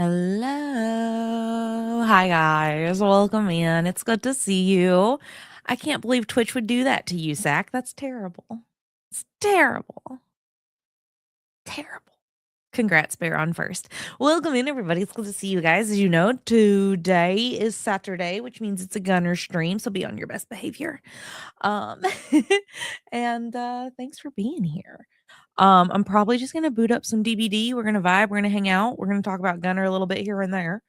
Hello. Hi, guys. Welcome in. It's good to see you. I can't believe Twitch would do that to you, Zach. That's terrible. It's terrible. Terrible. Congrats, Bear, on first. Welcome in, everybody. It's good to see you guys. As you know, today is Saturday, which means it's a Gunnar stream, so be on your best behavior. Um, and thanks for being here. I'm probably just gonna boot up some DBD. We're gonna vibe. We're gonna hang out. We're gonna talk about Gunnar a little bit here and there.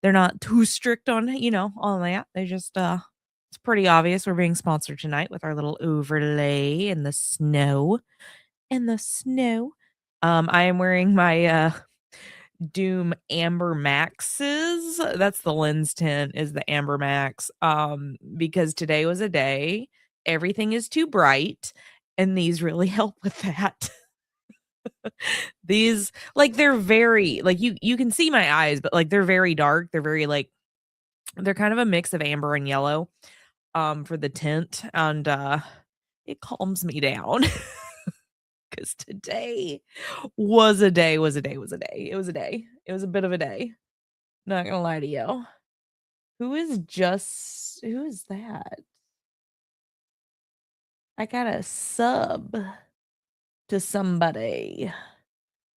They're not too strict on, on that. They just it's pretty obvious we're being sponsored tonight with our little overlay in the snow. In the snow. I am wearing my Doom Amber Maxes. That's the lens tint is the Amber Max. Because today was a day. Everything is too bright, and these really help with that. These they're very you can see my eyes, but they're very dark. They're very they're kind of a mix of amber and yellow for the tint, and it calms me down. Because today was a day. It was a day. It was a bit of a day. Not gonna lie to you. Who is that? I got a sub to somebody.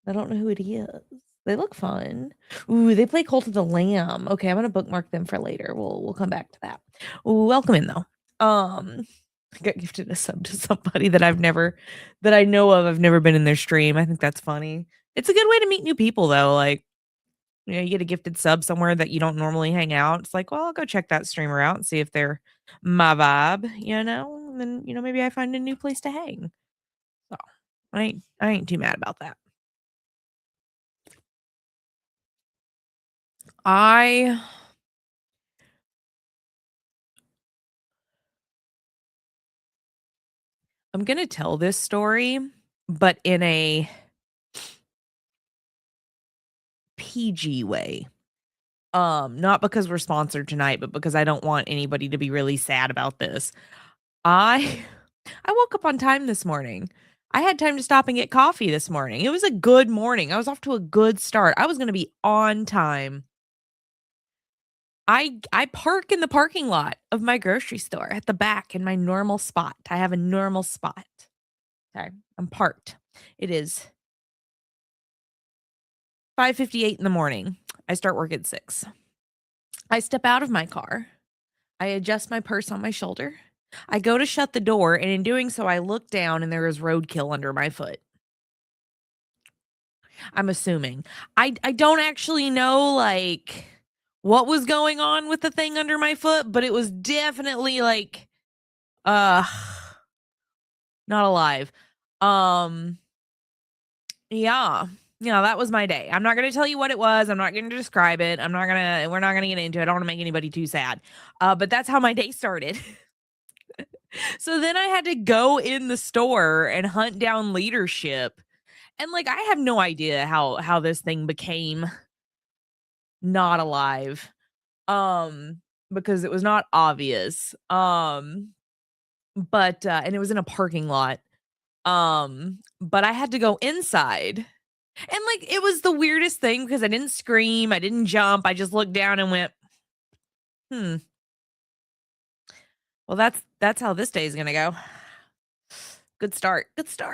I don't know who it is. They look fun. Ooh, they play Cult of the Lamb. Okay, I'm gonna bookmark them for later. We'll come back to that. Welcome in though. I got gifted a sub to somebody that I know of. I've never been in their stream. I think that's funny. It's a good way to meet new people though. You get a gifted sub somewhere that you don't normally hang out. It's like, well, I'll go check that streamer out and see if they're my vibe, and then, maybe I find a new place to hang. So I ain't too mad about that. I'm gonna tell this story, but in a PG way. Not because we're sponsored tonight, but because I don't want anybody to be really sad about this. I woke up on time this morning. I had time to stop and get coffee this morning. It was a good morning. I was off to a good start. I was going to be on time. I park in the parking lot of my grocery store at the back in my normal spot. I have a normal spot. Okay, I'm parked. It is 5:58 in the morning. I start work at 6. I step out of my car. I adjust my purse on my shoulder. I go to shut the door, and in doing so, I look down and there is roadkill under my foot. I'm assuming. I don't actually know what was going on with the thing under my foot, but it was definitely not alive. Yeah. Yeah, that was my day. I'm not going to tell you what it was. I'm not going to describe it. We're not going to get into it. I don't want to make anybody too sad. But that's how my day started. So then I had to go in the store and hunt down leadership. And I have no idea how this thing became not alive. Because it was not obvious. But and it was in a parking lot. But I had to go inside. And it was the weirdest thing because I didn't scream, I didn't jump. I just looked down and went, well, that's how this day is gonna go. Good start. And so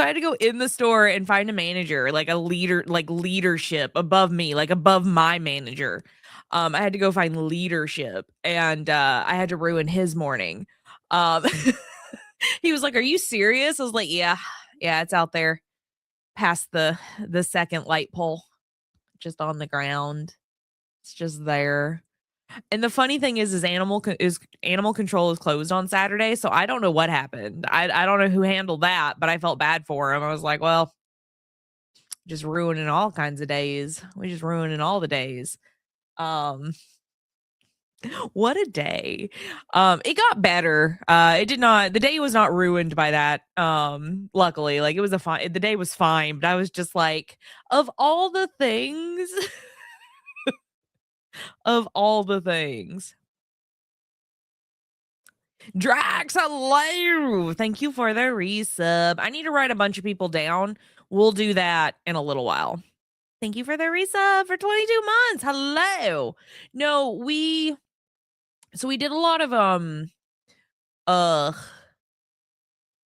I had to go in the store and find a manager, a leader, leadership above me, above my manager. I had to go find leadership, and I had to ruin his morning. He was like, "Are you serious?" I was like, "Yeah, it's out there past the second light pole, just on the ground. It's just there." And the funny thing is animal control is closed on Saturday, so I don't know what happened. I don't know who handled that, but I felt bad for him. I was like, well, just ruining all kinds of days. We're just ruining all the days. What a day. It got better. It did not, the day was not ruined by that. Luckily, it was the day was fine, but I was just like, of all the things, of all the things. Drax, hello. Thank you for the resub. I need to write a bunch of people down. We'll do that in a little while. Thank you for the resub for 22 months. Hello. No, we did a lot of uh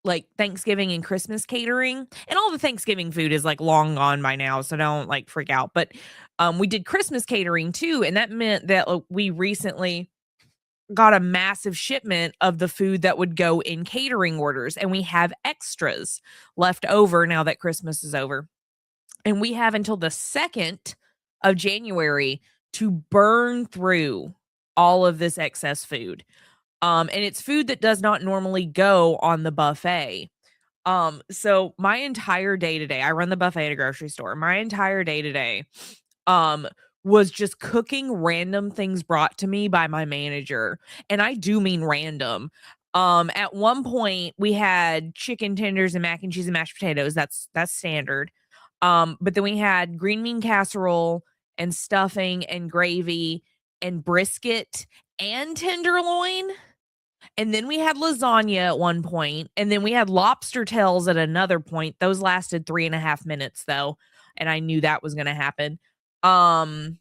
like Thanksgiving and Christmas catering, and all the Thanksgiving food is like long gone by now, so don't like freak out. But we did Christmas catering too, and that meant that we recently got a massive shipment of the food that would go in catering orders, and we have extras left over now that Christmas is over. And we have until the 2nd of January to burn through all of this excess food. And it's food that does not normally go on the buffet. So my entire day today, I run the buffet at a grocery store. My entire day today, um, was just cooking random things brought to me by my manager. And I do mean random. At one point we had chicken tenders and mac and cheese and mashed potatoes. That's standard. But then we had green bean casserole and stuffing and gravy and brisket and tenderloin. And then we had lasagna at one point, and then we had lobster tails at another point. Those lasted 3.5 minutes though, and I knew that was gonna happen. Um,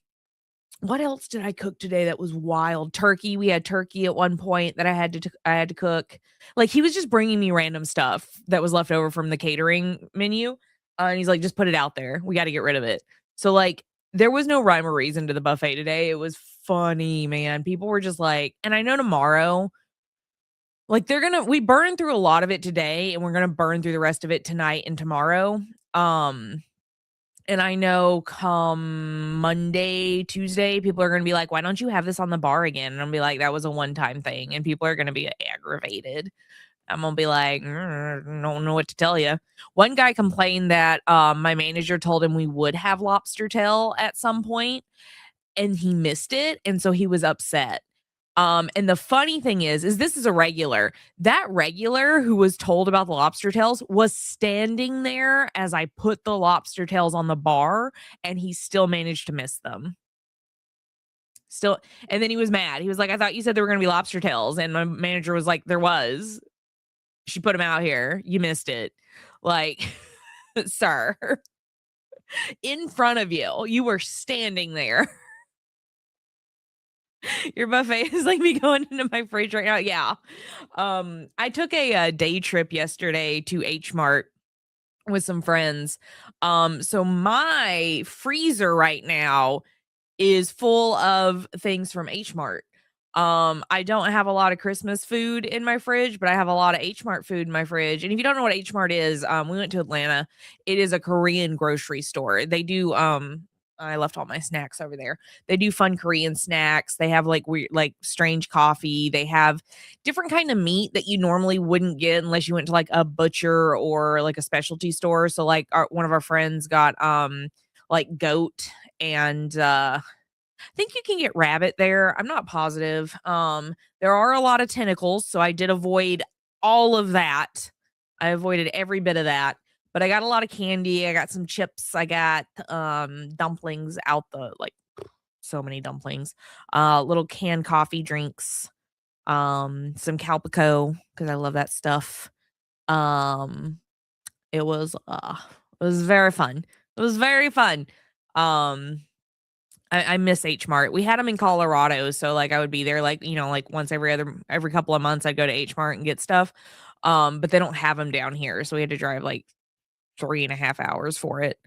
what else did I cook today that was wild? Turkey. We had turkey at one point that I had to cook. Like, he was just bringing me random stuff that was left over from the catering menu, and he's like, "Just put it out there. We gotta get rid of it." So, like, there was no rhyme or reason to the buffet today. It was funny, man. People were just like, and I know tomorrow, like, we burned through a lot of it today, and we're gonna burn through the rest of it tonight and tomorrow. Um, and I know come Monday, Tuesday, people are gonna be like, "Why don't you have this on the bar again?" And I'll be like, "That was a one-time thing," and people are gonna be aggravated. I'm gonna be like, don't know what to tell you." One guy complained that, my manager told him we would have lobster tail at some point, and he missed it, and so he was upset. And the funny thing is this is a regular. That regular who was told about the lobster tails was standing there as I put the lobster tails on the bar, and he still managed to miss them. Still, and then he was mad. He was like, "I thought you said there were gonna be lobster tails." And my manager was like, "There was. She put them out here. You missed it." Like, sir, in front of you, you were standing there. Your buffet is like me going into my fridge right now. Yeah. I took a day trip yesterday to H Mart with some friends. So my freezer right now is full of things from H Mart. I don't have a lot of Christmas food in my fridge, but I have a lot of H Mart food in my fridge. And if you don't know what H Mart is, we went to Atlanta. It is a Korean grocery store. They do I left all my snacks over there. They do fun Korean snacks. They have like weird, like strange coffee. They have different kind of meat that you normally wouldn't get unless you went to like a butcher or like a specialty store. So like one of our friends got like goat and think you can get rabbit there. I'm not positive. There are a lot of tentacles, so I did avoid all of that. I avoided every bit of that. But I got a lot of candy. I got some chips. I got dumplings out the like so many dumplings. Little canned coffee drinks. Some Calpico because I love that stuff. Um, it was very fun. It was very fun. Um I miss H Mart. We had them in Colorado, so, like, I would be there, like, like, once every couple of months, I'd go to H Mart and get stuff, but they don't have them down here, so we had to drive, like, 3.5 hours for it,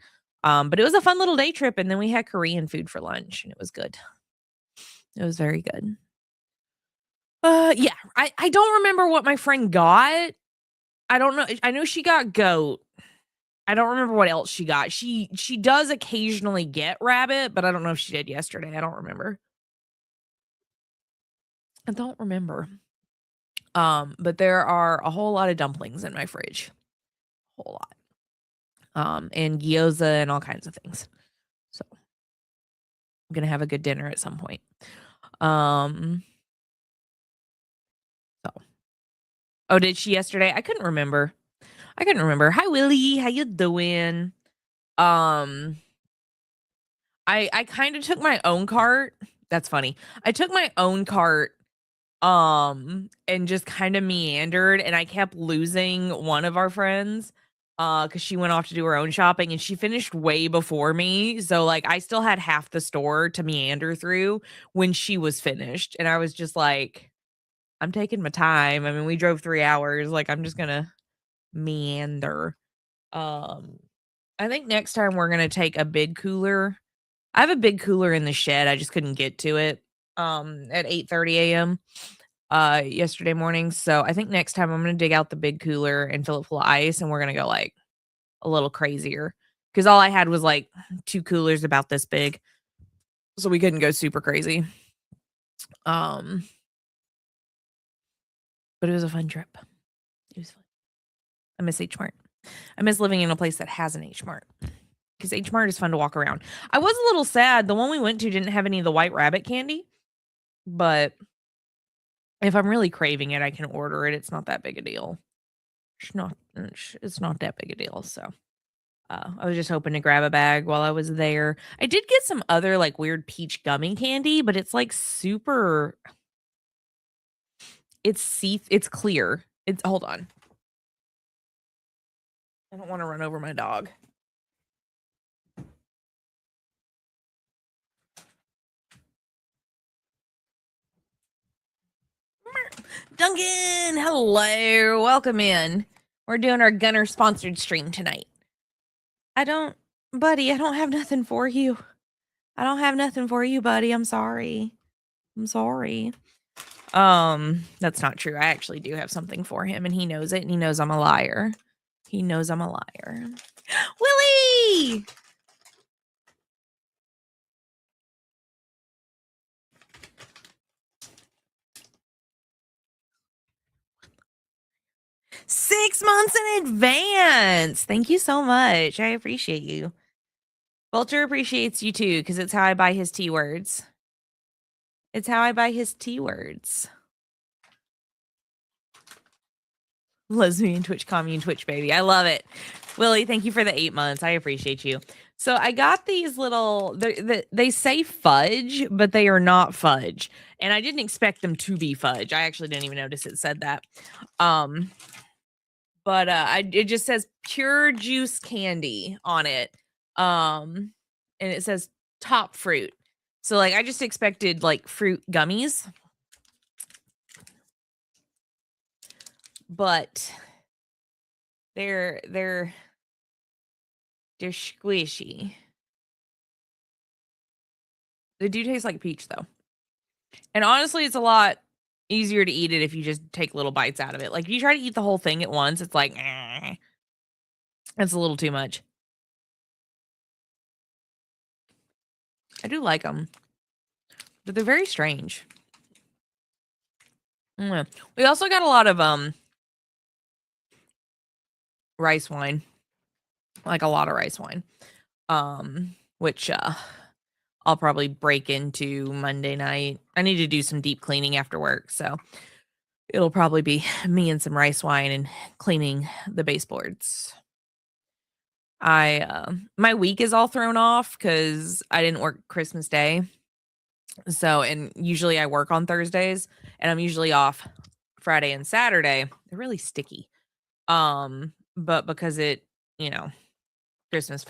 but it was a fun little day trip, and then we had Korean food for lunch, and it was good. It was very good. Yeah, I don't remember what my friend got. I don't know. I know she got goat. I don't remember what else she got. She does occasionally get rabbit, but I don't know if she did yesterday. I don't remember. I don't remember. But there are a whole lot of dumplings in my fridge. Whole lot. And gyoza and all kinds of things. So I'm gonna have a good dinner at some point. Um so oh, did she yesterday? I couldn't remember. Hi Willie, how you doing? Um I kind of took my own cart. That's funny. I took my own cart and just kind of meandered and I kept losing one of our friends. because she went off to do her own shopping and she finished way before me. So like I still had half the store to meander through when she was finished. And I was just like, I'm taking my time. I mean, we drove 3 hours. Like I'm just gonna meander. Um, I think next time we're gonna take a big cooler. I have a big cooler in the shed. I just couldn't get to it at 8:30 a.m. Yesterday morning. So I think next time I'm gonna dig out the big cooler and fill it full of ice and we're gonna go like a little crazier. Because all I had was like 2 coolers about this big. So we couldn't go super crazy. Um but it was a fun trip. It was fun. I miss H Mart. I miss living in a place that has an H Mart. Because H Mart is fun to walk around. I was a little sad. The one we went to didn't have any of the white rabbit candy. But if I'm really craving it, I can order it. It's not that big a deal. It's not that big a deal. So I was just hoping to grab a bag while I was there. I did get some other like weird peach gummy candy, but it's like super. It's clear. Hold on. I don't want to run over my dog. Duncan, hello. Welcome in. We're doing our Gunnar sponsored stream tonight. Buddy, I don't have nothing for you. I don't have nothing for you, buddy. I'm sorry. That's not true. I actually do have something for him and he knows it and he knows I'm a liar. He knows I'm a liar. Willie! Six months in advance. Thank you so much. I appreciate you. Vulture appreciates you too, because it's how I buy his T words. It's how I buy his T words. Lesbian Twitch commune Twitch baby. I love it. Willie, thank you for the 8 months. I appreciate you. So I got these little, they say fudge, but they are not fudge. And I didn't expect them to be fudge. I actually didn't even notice it said that. But it just says pure juice candy on it. And it says top fruit. So like I just expected like fruit gummies. But they're squishy. They do taste like peach though. And honestly, it's a lot easier to eat it if you just take little bites out of it. Like if you try to eat the whole thing at once, it's like it's a little too much. I do like them, but they're very strange. We also got a lot of rice wine, like a lot of rice wine, which I'll probably break into Monday night. I need to do some deep cleaning after work, so it'll probably be me and some rice wine and cleaning the baseboards. My week is all thrown off because I didn't work Christmas Day. So, and usually I work on Thursdays and I'm usually off Friday and Saturday. They're really sticky. But because Christmas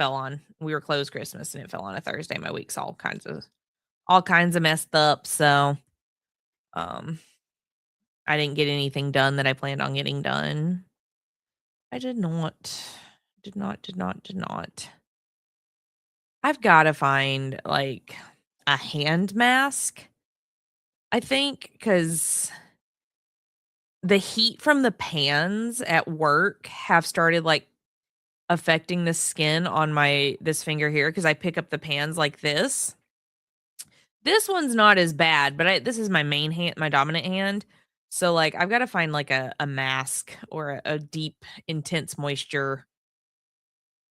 we were closed Christmas and it fell on a Thursday, my week's all kinds of messed up. So, I didn't get anything done that I planned on getting done. I did not. I've got to find like a hand mask, I think, because the heat from the pans at work have started like affecting the skin on this finger here because I pick up the pans like this. This one's not as bad, but this is my main hand, my dominant hand. So like I've got to find like a mask or a deep, intense moisture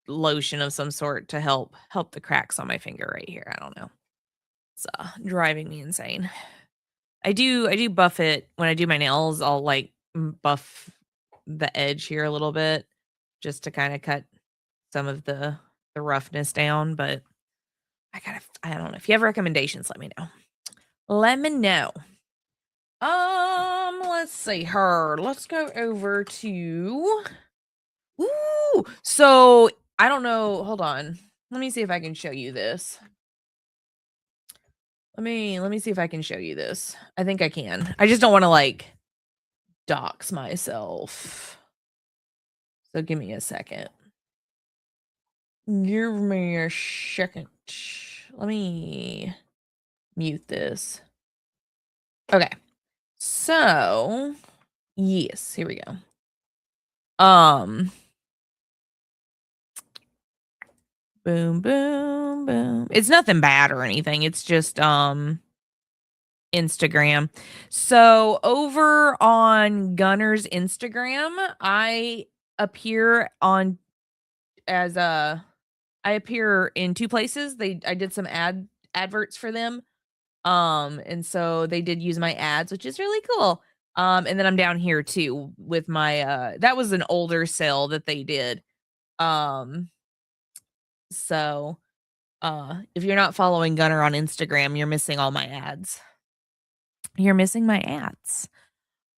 lotion of some sort to help the cracks on my finger right here. I don't know. It's driving me insane. I do buff it when I do my nails. I'll like buff the edge here a little bit just to kind of cut some of the roughness down, but I don't know. If you have recommendations, let me know. Let's see her. Let's go over to Ooh, so I don't know. Hold on. Let me see if I can show you this. Let me see if I can show you this. I think I can. I just don't want to like dox myself. So give me a second. Give me a second. Let me mute this. Okay. So, yes, here we go. Boom, boom, boom. It's nothing bad or anything. It's just Instagram. So over on Gunner's Instagram, I appear on as I appear in 2 places. I did some adverts for them. And so they did use my ads, which is really cool. And then I'm down here too with my that was an older sale that they did. Um so if you're not following Gunner on Instagram, you're missing all my ads. You're missing my ads.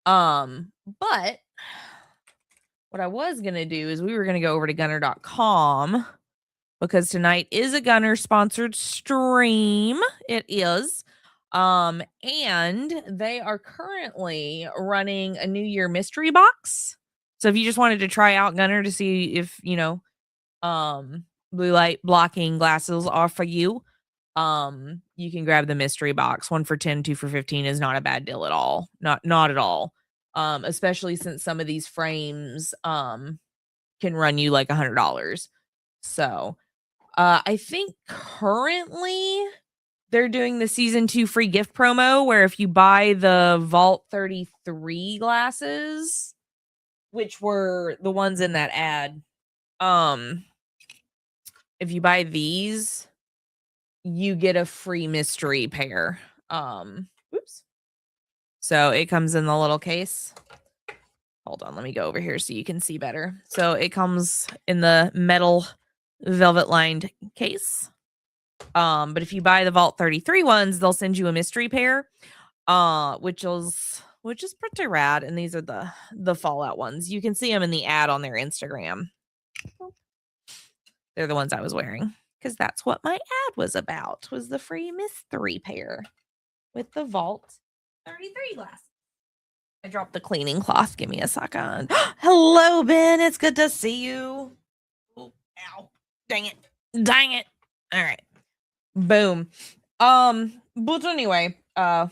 But what I was going to do is we were going to go over to gunner.com because tonight is a Gunner sponsored stream. It is. And they are currently running a New Year mystery box. So if you just wanted to try out Gunner to see if, blue light blocking glasses are for you, you can grab the mystery box. 1 for 10, 2 for 15 is not a bad deal at all. Not at all. Especially since some of these frames can run you like $100. So, I think currently they're doing the season 2 free gift promo where if you buy the Vault 33 glasses, which were the ones in that ad, if you buy these, you get a free mystery pair. Oops. So it comes in the little case. Hold on, let me go over here so you can see better. So it comes in the metal velvet lined case. But if you buy the Vault 33 ones, they'll send you a mystery pair, which is pretty rad. And these are the Fallout ones. You can see them in the ad on their Instagram. They're the ones I was wearing because that's what my ad was about, was the free mystery pair with the Vault 33 glasses. I dropped the cleaning cloth. Give me a second. Hello, Ben. It's good to see you. Oh, ow. Dang it. Dang it. All right. Boom. But anyway, if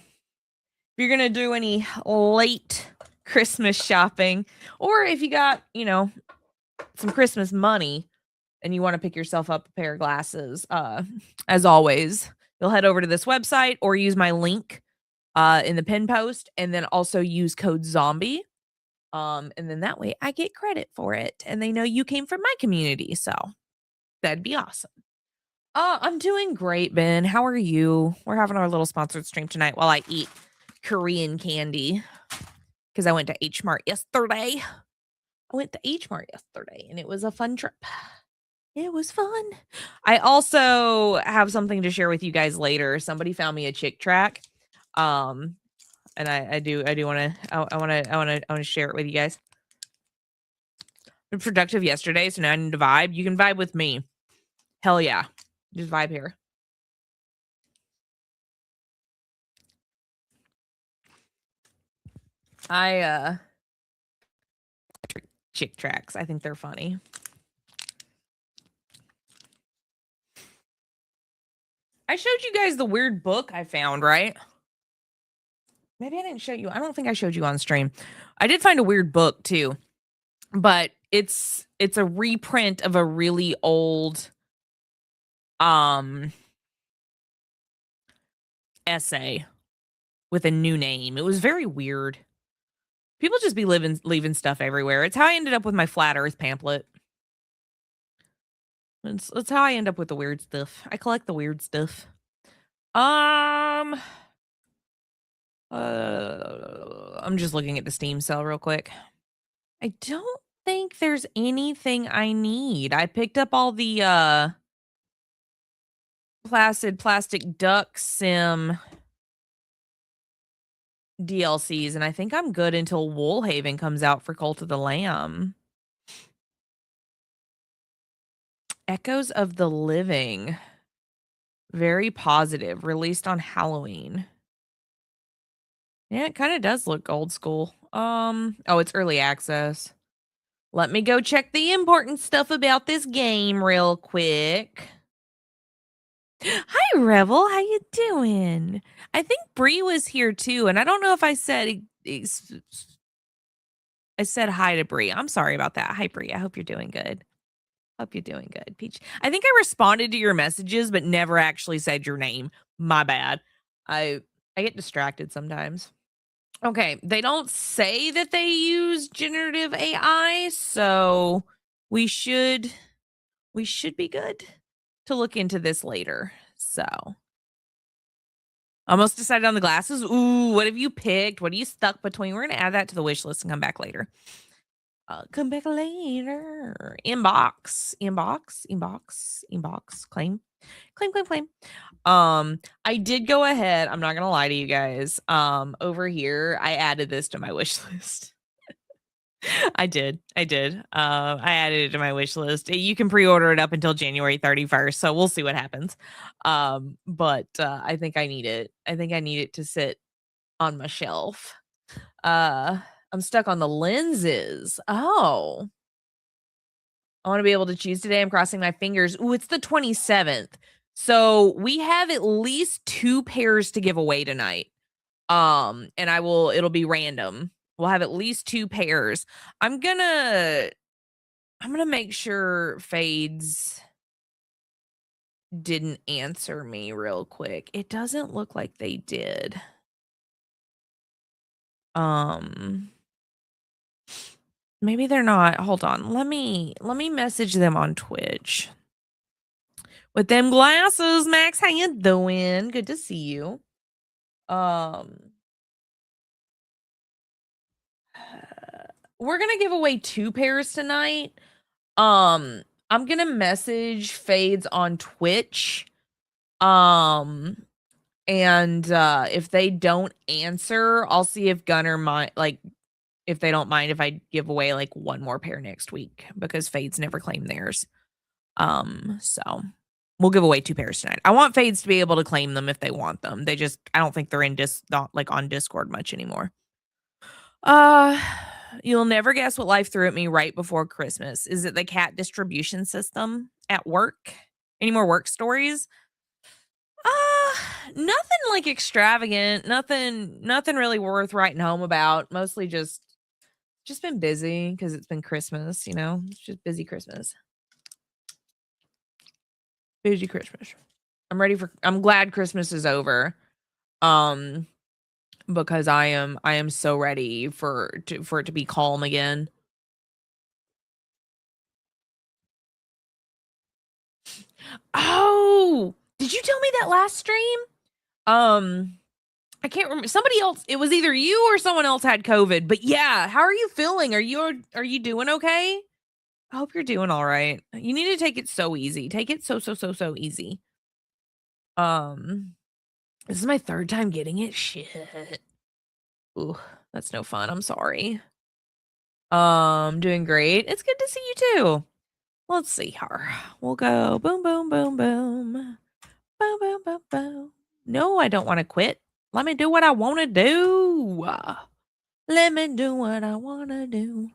you're gonna do any late Christmas shopping, or if you got, some Christmas money and you want to pick yourself up a pair of glasses, as always, you'll head over to this website or use my link in the pin post, and then also use code zombie. And then that way I get credit for it and they know you came from my community. So that'd be awesome. I'm doing great, Ben. How are you? We're having our little sponsored stream tonight while I eat Korean candy because I went to H Mart yesterday. And it was a fun trip. It was fun. I also have something to share with you guys later. Somebody found me a chick track. And I want to share it with you guys. Been productive yesterday, so now I need to vibe. You can vibe with me. Hell yeah. Just vibe here. Chick tracks. I think they're funny. I showed you guys the weird book I found, right? Maybe I didn't show you. I don't think I showed you on stream. I did find a weird book too, but it's a reprint of a really old essay with a new name. It was very weird. People just be leaving stuff everywhere. It's how I ended up with my flat earth pamphlet. It's how I end up with the weird stuff. I collect the weird stuff. I'm just looking at the Steam sale real quick. I don't think there's anything I need. I picked up all the Placid Plastic Duck Sim DLCs, and I think I'm good until Woolhaven comes out for Cult of the Lamb. Echoes of the Living. Very positive. Released on Halloween. Yeah, it kind of does look old school. Oh, it's early access. Let me go check the important stuff about this game real quick. Hi, Revel. How you doing? I think Bree was here too, and I don't know if I said hi to Bree. I'm sorry about that. Hi, Bree. I hope you're doing good. Hope you're doing good, Peach. I think I responded to your messages, but never actually said your name. My bad. I get distracted sometimes. Okay, they don't say that they use generative AI, so we should be good to look into this later. So, almost decided on the glasses. Ooh, what have you picked? What are you stuck between? We're gonna add that to the wish list and come back later. Come back later. Inbox. Claim. I did go ahead. I'm not gonna lie to you guys. Over here, I added this to my wish list. I did. I added it to my wish list. You can pre-order it up until January 31st, so we'll see what happens. But I think I need it. I think I need it to sit on my shelf. I'm stuck on the lenses. Oh. I want to be able to choose today. I'm crossing my fingers. Ooh, it's the 27th. So we have at least 2 pairs to give away tonight. And it'll be random. We'll have at least 2 pairs. I'm gonna make sure Fades didn't answer me real quick. It doesn't look like they did. Maybe they're not. Hold on. Let me message them on Twitch. With them glasses, Max, how you doing? Good to see you. We're gonna give away 2 pairs tonight. I'm gonna message Fades on Twitch. And if they don't answer, I'll see if Gunnar if they don't mind if I give away like 1 more pair next week because Fades never claimed theirs. So we'll give away 2 pairs tonight. I want Fades to be able to claim them if they want them. I don't think they're not like on Discord much anymore. You'll never guess what life threw at me right before Christmas. Is it the cat distribution system at work? Any more work stories? Nothing like extravagant. Nothing really worth writing home about. Mostly just been busy because it's been Christmas, you know? It's just busy Christmas. Busy Christmas. I'm glad Christmas is over. Because I am so ready for it to be calm again. Oh, did you tell me that last stream? I can't remember. Somebody else, it was either you or someone else had COVID. But yeah, how are you feeling? Are you doing okay? I hope you're doing all right. You need to take it so easy. Take it so easy. This is my 3rd time getting it. Shit. Ooh, that's no fun. I'm sorry. Doing great. It's good to see you too. Let's see her. We'll go boom, boom, boom, boom. Boom, boom, boom, boom. No, I don't want to quit. Let me do what I want to do. Let me do what I want to do.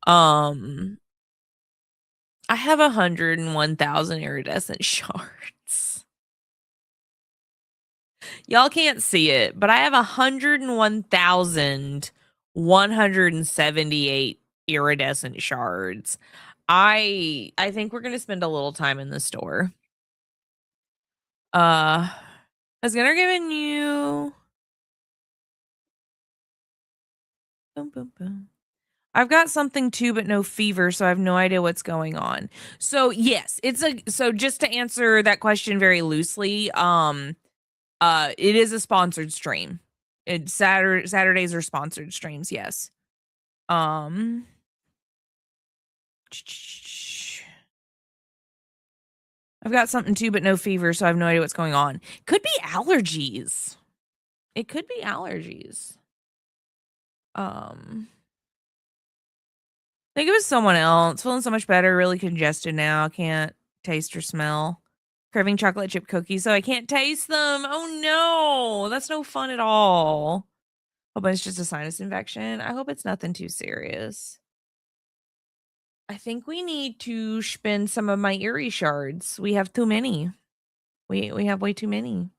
I have 101,000 iridescent shards. Y'all can't see it, but I have 101,178 iridescent shards. I think we're gonna spend a little time in the store. Has Gunnar given you? Boom, boom, boom. I've got something too, but no fever, so I have no idea what's going on. So yes, so just to answer that question very loosely, it is a sponsored stream. Saturdays are sponsored streams, yes. I've got something too, but no fever, so I have no idea what's going on. Could be allergies. It could be allergies. I think it was someone else. Feeling so much better, really congested now. Can't taste or smell. Craving chocolate chip cookies, so I can't taste them. Oh no, that's no fun at all. Hope it's just a sinus infection. I hope it's nothing too serious. I think we need to spend some of my Erie shards. We have too many. We have way too many.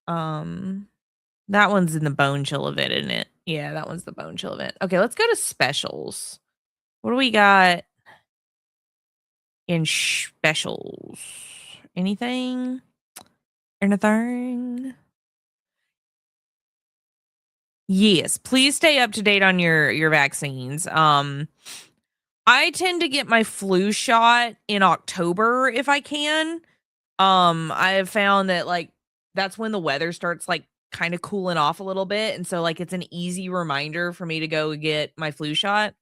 That one's in the bone chill event, isn't it? Yeah, that one's the bone chill event. Okay, let's go to specials. What do we got in specials? Anything? Anything? Yes, please stay up to date on your vaccines. I tend to get my flu shot in October if I can. I have found that like that's when the weather starts like kind of cooling off a little bit, and so like it's an easy reminder for me to go get my flu shot.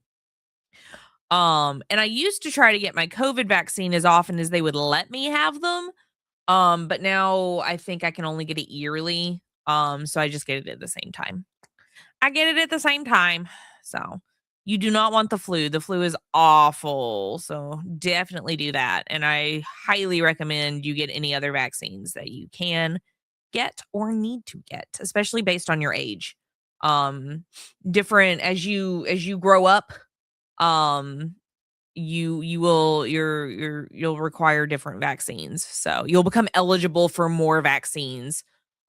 And I used to try to get my COVID vaccine as often as they would let me have them. But now I think I can only get it yearly. So I just get it at the same time. I get it at the same time. So you do not want the flu. The flu is awful. So definitely do that. And I highly recommend you get any other vaccines that you can get or need to get, especially based on your age. Different as you grow up, um you'll require different vaccines. So you'll become eligible for more vaccines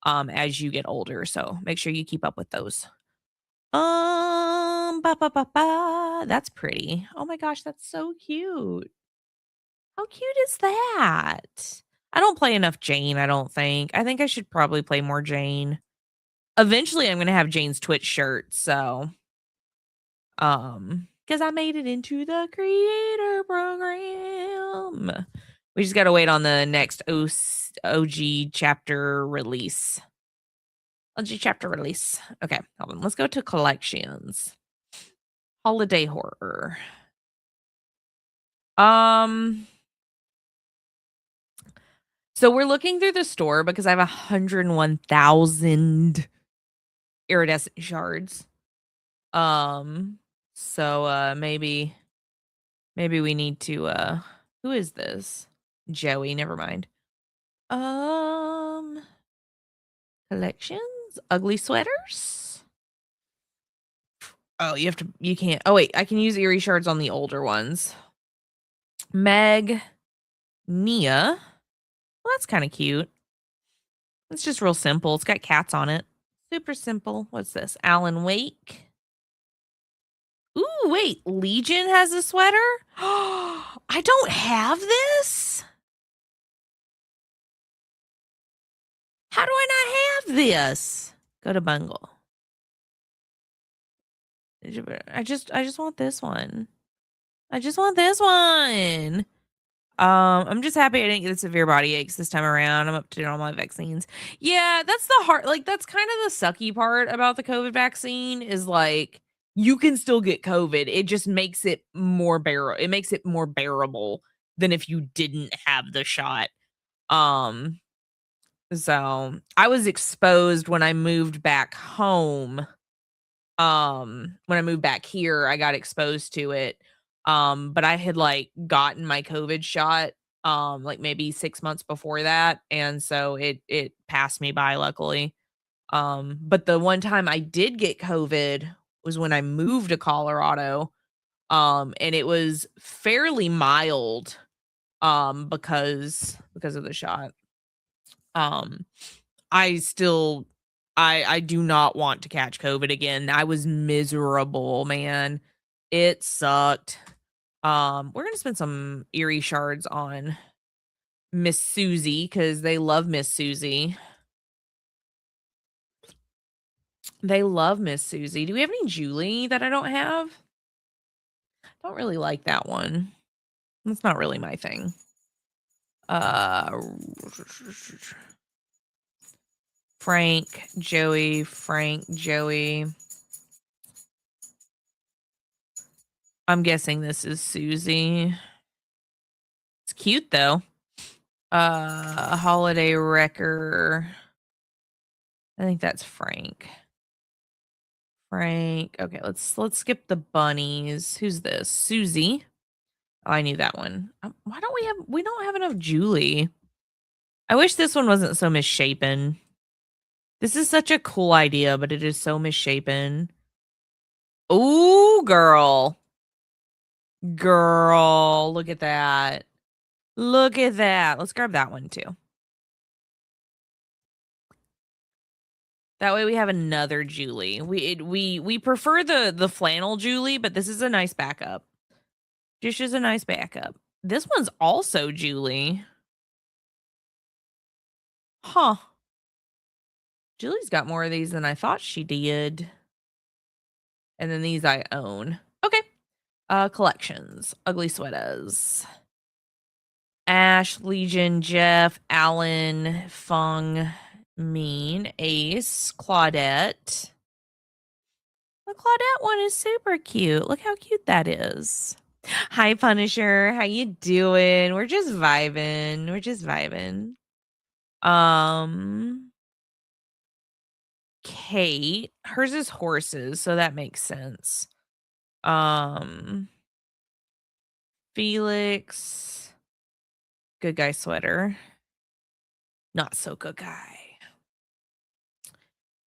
as you get older. So make sure you keep up with those. Ba, ba, ba, ba. That's pretty. Oh my gosh, that's so cute. How cute is that? I don't play enough Jane, I don't think. I think I should probably play more Jane. Eventually I'm gonna have Jane's Twitch shirt, so because I made it into the creator program. We just gotta wait on the next OG chapter release. OG chapter release. Okay, hold on. Let's go to collections. Holiday horror. So we're looking through the store because I have 101,000 iridescent shards. So maybe we need to who is this? Joey, never mind. Collections, ugly sweaters. Oh, you can't. Oh wait, I can use Eerie shards on the older ones. Meg, Nia. Well, that's kind of cute. It's just real simple. It's got cats on it. Super simple. What's this? Alan Wake. Ooh, wait. Legion has a sweater? I don't have this? How do I not have this? Go to Bungle. I just want this one. I just want this one. I'm just happy I didn't get the severe body aches this time around. I'm up to date on all my vaccines. Yeah, that's the hard, like, that's kind of the sucky part about the COVID vaccine is like, you can still get COVID. It just makes it more bearable. It makes it more bearable than if you didn't have the shot. So I was exposed when I moved back home. When I moved back here, I got exposed to it. But I had like gotten my COVID shot like maybe 6 months before that, and so it passed me by luckily. But the one time I did get COVID was when I moved to Colorado. And it was fairly mild because of the shot. Um I still I do not want to catch COVID again. I was miserable, man. It sucked. We're gonna spend some Eerie shards on Miss Susie because they love Miss Susie. They love Miss Susie. Do we have any Julie that I don't have? Don't really like that one. That's not really my thing. Frank, Joey, Frank, Joey. I'm guessing this is Susie. It's cute though. Holiday Wrecker. I think that's Frank. Frank. Okay, let's skip the bunnies. Who's this? Susie. Oh, I knew that one. Why don't we don't have enough Julie. I wish this one wasn't so misshapen. This is such a cool idea, but it is so misshapen. Ooh, girl. Girl, look at that. Look at that. Let's grab that one too. That way we have another Julie. We prefer the flannel Julie, but this is a nice backup. This is a nice backup. This one's also Julie. Huh. Julie's got more of these than I thought she did. And then these I own. Okay. Collections. Ugly Sweaters. Ash, Legion, Jeff, Alan, Fung, Mean, Ace, Claudette. The Claudette one is super cute. Look how cute that is. Hi, Punisher. How you doing? We're just vibing. We're just vibing. Kate. Hers is horses, so that makes sense. Felix. Good guy sweater. Not so good guy.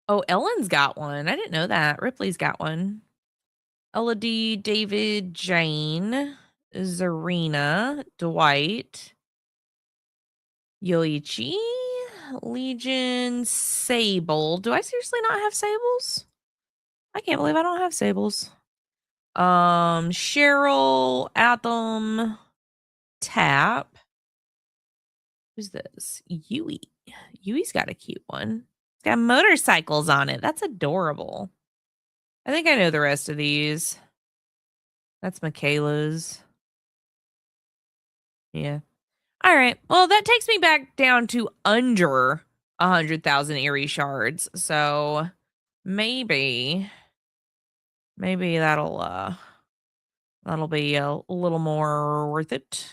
Oh, Ellen's got one. I didn't know that. Ripley's got one. Elodie, David, Jane, Zarina, Dwight, Yoichi, Legion, Sable. Do I seriously not have Sables? I can't believe I don't have Sables. Cheryl, Atham, Tap. Who's this? Yui. Yui's got a cute one. It's got motorcycles on it. That's adorable. I think I know the rest of these. That's Michaela's. Yeah. All right. Well, that takes me back down to under 100,000 eerie shards. So maybe that'll be a little more worth it.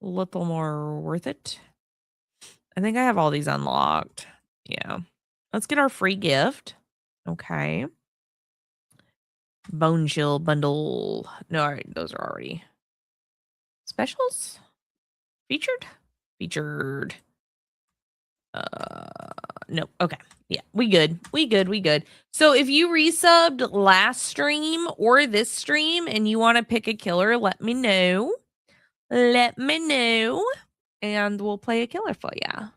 A little more worth it. I think I have all these unlocked. Yeah. Let's get our free gift. Okay. Bone chill bundle. No, all right, those are already specials. Featured. Nope. Okay. Yeah, we good. So if you resubbed last stream or this stream and you want to pick a killer, let me know. And we'll play a killer for you.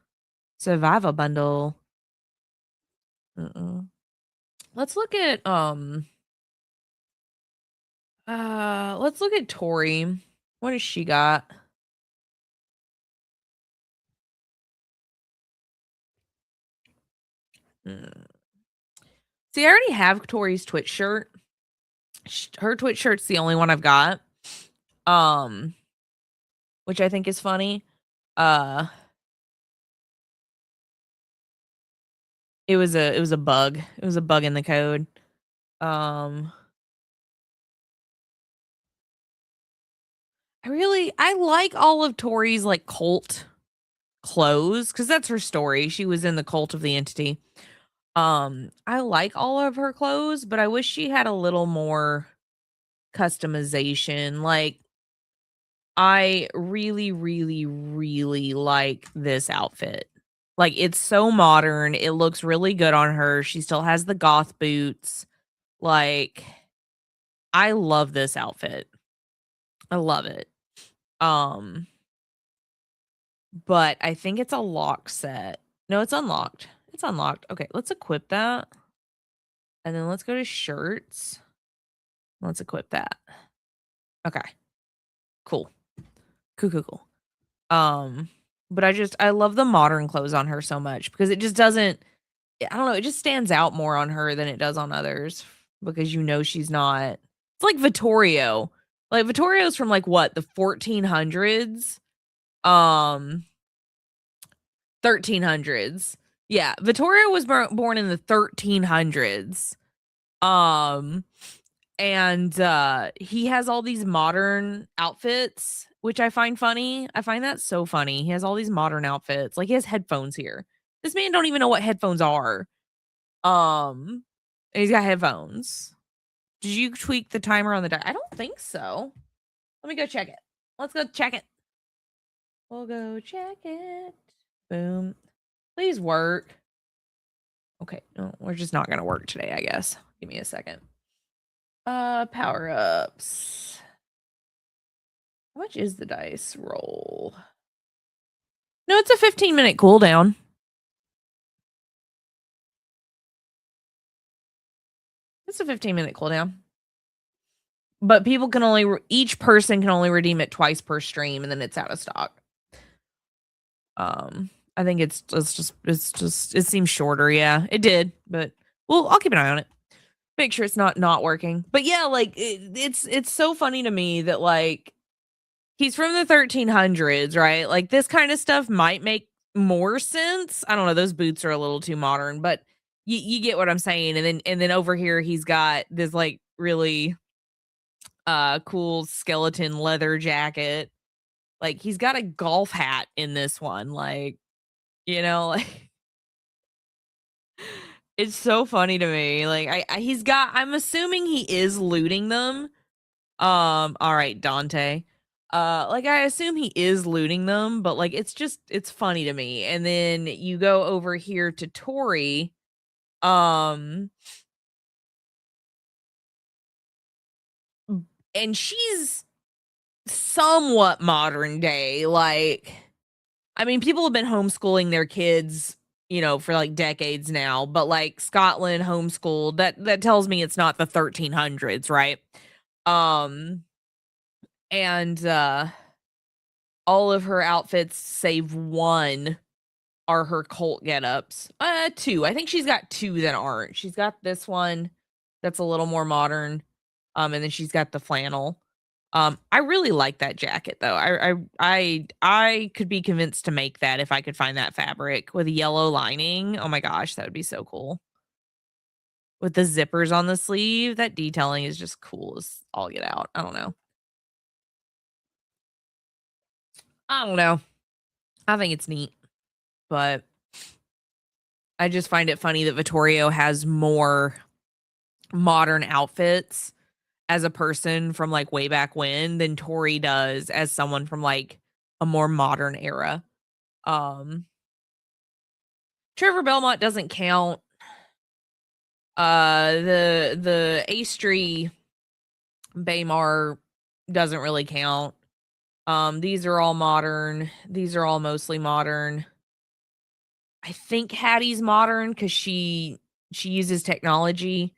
Survivor bundle. Let's look at Tori. What has she got? See, I already have Tori's Twitch shirt. Her Twitch shirt's the only one I've got. Which I think is funny. It was a bug. It was a bug in the code. I like all of Tori's like cult clothes because that's her story. She was in the cult of the entity. I like all of her clothes, but I wish she had a little more customization. Like, I really, really, really like this outfit. Like, it's so modern. It looks really good on her. She still has the goth boots. Like, I love this outfit. I love it. But I think it's a lock set. No, it's unlocked. It's unlocked. Okay, let's equip that. And then let's go to shirts. Let's equip that. Okay. Cool. Cool. But I love the modern clothes on her so much because it just doesn't, I don't know, it just stands out more on her than it does on others because she's not, it's like Vittorio. Like Vittorio's from like what, the 1400s? 1300s. Yeah, Vittorio was born in the 1300s. And he has all these modern outfits, which I find funny. I find that so funny. He has all these modern outfits. Like he has headphones here. This man don't even know what headphones are. And he's got headphones. Did you tweak the timer on the I don't think so. Let me go check it. Let's go check it. We'll go check it. Boom. Please work. Okay, no, we're just not gonna work today, I guess. Give me a second. Power ups. How much is the dice roll? No, it's a 15-minute cooldown. It's a 15-minute cooldown. But people can only each person can only redeem it twice per stream, and then it's out of stock. I think it's just it seems shorter. Yeah, it did, but well, I'll keep an eye on it. Make sure it's not working. But yeah, like it's so funny to me that like he's from the 1300s, right? Like this kind of stuff might make more sense. I don't know. Those boots are a little too modern, but you get what I'm saying. And then over here he's got this like really cool skeleton leather jacket. Like he's got a golf hat in this one. Like, you know, like it's so funny to me. Like he's got I'm assuming he is looting them. All right, Dante. Like I assume he is looting them, but like it's funny to me. And then you go over here to Tori. And she's somewhat modern day. Like, I mean, people have been homeschooling their kids, you know, for like decades now, but like Scotland homeschooled, that tells me it's not the 1300s, right? And all of her outfits save one are her cult get-ups. Two. I think she's got two that aren't. She's got this one that's a little more modern. And then she's got the flannel. I really like that jacket though. I could be convinced to make that if I could find that fabric with a yellow lining. Oh my gosh, that would be so cool. With the zippers on the sleeve, that detailing is just cool as all get out. I don't know. I think it's neat, but I just find it funny that Vittorio has more modern outfits as a person from like way back when than Tori does as someone from like a more modern era. Trevor Belmont doesn't count. The Astri Baymar doesn't really count. These are all modern. These are all mostly modern. I think Hattie's modern because she uses technology.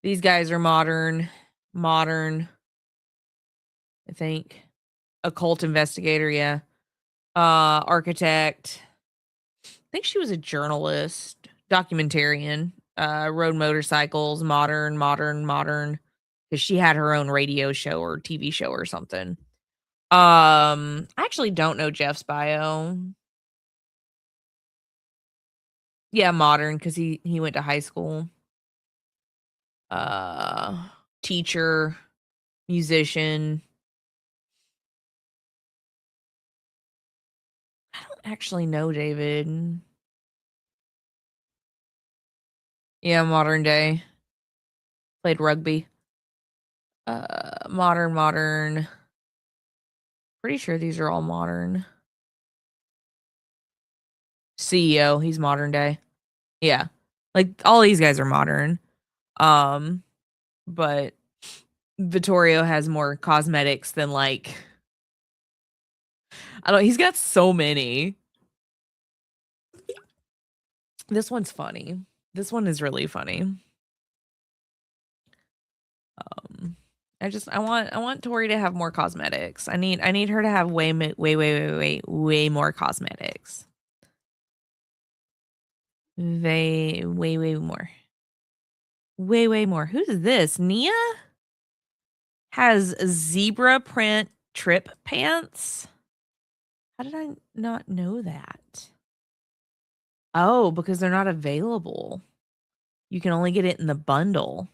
These guys are modern. Modern. I think. Occult investigator, yeah. Architect. I think she was a journalist, documentarian, rode motorcycles, modern, because she had her own radio show or TV show or something. I actually don't know Jeff's bio. Yeah, modern because he went to high school. Teacher, musician. I don't actually know David. Yeah, modern day. Played rugby. Modern. Pretty sure these are all modern. CEO, he's modern day. Yeah. Like all these guys are modern. But Vittorio has more cosmetics than like I don't he's got so many. This one's funny. This one is really funny. I want Tori to have more cosmetics. I need her to have way more cosmetics. Way more. Way more. Who's this? Nia has zebra print trip pants. How did I not know that? Oh, because they're not available. You can only get it in the bundle.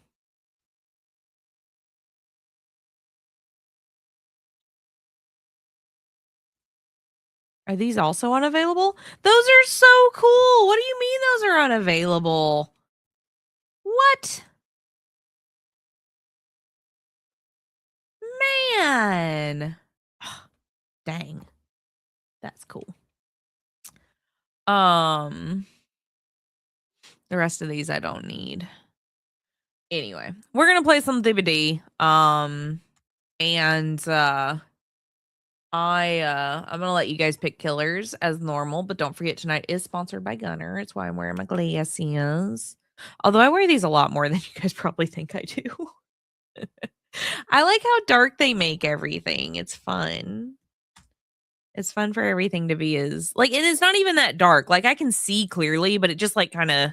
Are these also unavailable? Those are so cool. What do you mean those are unavailable? What? Man. Dang. That's cool. The rest of these I don't need. Anyway, we're gonna play some DVD. And I'm gonna let you guys pick killers as normal, but don't forget tonight is sponsored by Gunnar. It's why I'm wearing my glasses. Although I wear these a lot more than you guys probably think I do. I like how dark they make everything. It's fun. It's fun for everything to be as like, and it's not even that dark. Like I can see clearly, but it just like kind of,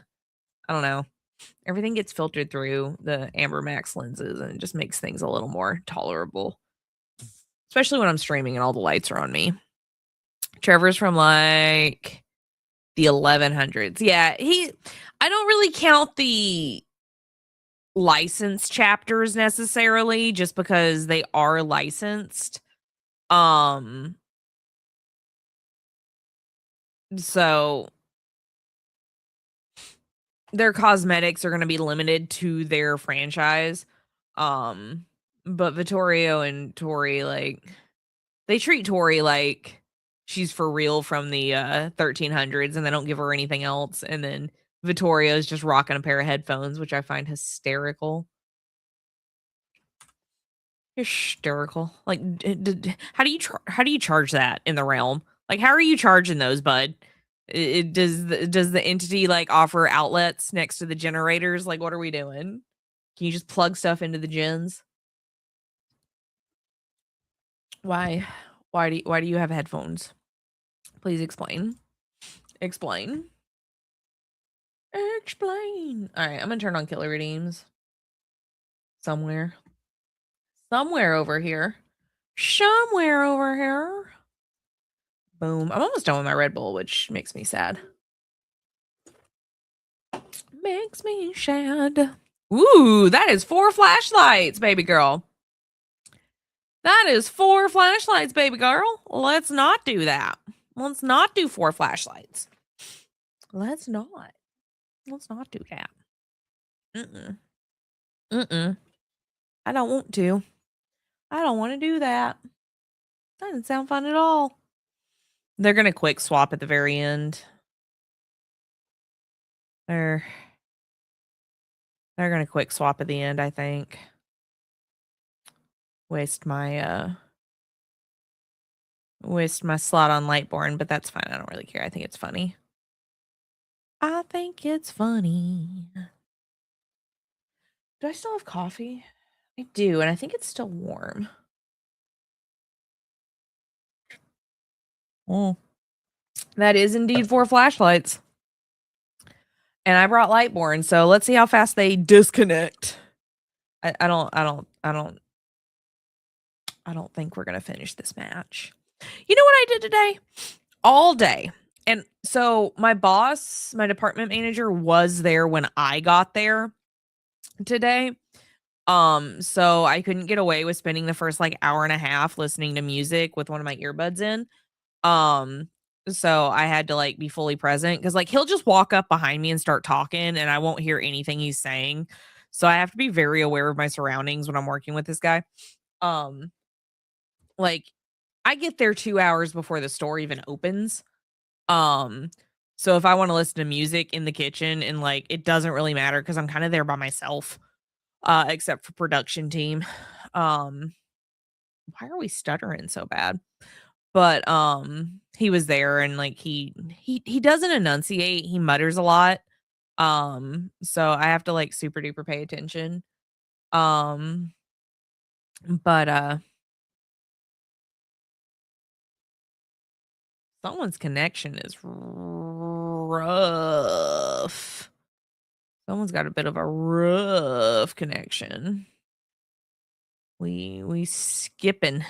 I don't know. Everything gets filtered through the Amber Max lenses and it just makes things a little more tolerable. Especially when I'm streaming and all the lights are on me. Trevor's from like the 1100s. Yeah, I don't really count the licensed chapters necessarily just because they are licensed. So their cosmetics are going to be limited to their franchise. But Vittorio and Tori, like, they treat Tori like she's for real from the 1300s and they don't give her anything else. And then Vittorio is just rocking a pair of headphones, which I find hysterical. Hysterical. Like, how do you charge that in the realm? Like, how are you charging those, bud? Does the entity like offer outlets next to the generators? Like, what are we doing? Can you just plug stuff into the gens? Why? Why do you have headphones? Please explain. Explain. Explain. All right, I'm gonna turn on killer redeems. Somewhere over here. Somewhere over here. Boom. I'm almost done with my Red Bull, which makes me sad. Makes me sad. Ooh, that is 4 flashlights, baby girl. That is 4 flashlights, baby girl. Let's not do that. Let's not do 4 flashlights. Let's not. Let's not do that. I don't want to. I don't want to do that. That doesn't sound fun at all. They're going to quick swap at the very end. They're going to quick swap at the end, I think. Waste my slot on Lightborn, but that's fine. I don't really care. I think it's funny. I think it's funny. Do I still have coffee? I do, and I think it's still warm. Oh. That is indeed 4 flashlights. And I brought Lightborn, so let's see how fast they disconnect. I don't think we're gonna finish this match. You know what I did today? All day. And so my boss, my department manager, was there when I got there today. So I couldn't get away with spending the first like hour and a half listening to music with one of my earbuds in. So I had to like be fully present because like he'll just walk up behind me and start talking and I won't hear anything he's saying. So I have to be very aware of my surroundings when I'm working with this guy. Like I get there 2 hours before the store even opens. So if I want to listen to music in the kitchen and like it doesn't really matter because I'm kind of there by myself, except for production team. Why are we stuttering so bad? But he was there and like he doesn't enunciate, he mutters a lot. So I have to like super duper pay attention. But someone's connection is rough. Someone's got a bit of a rough connection. We skipping.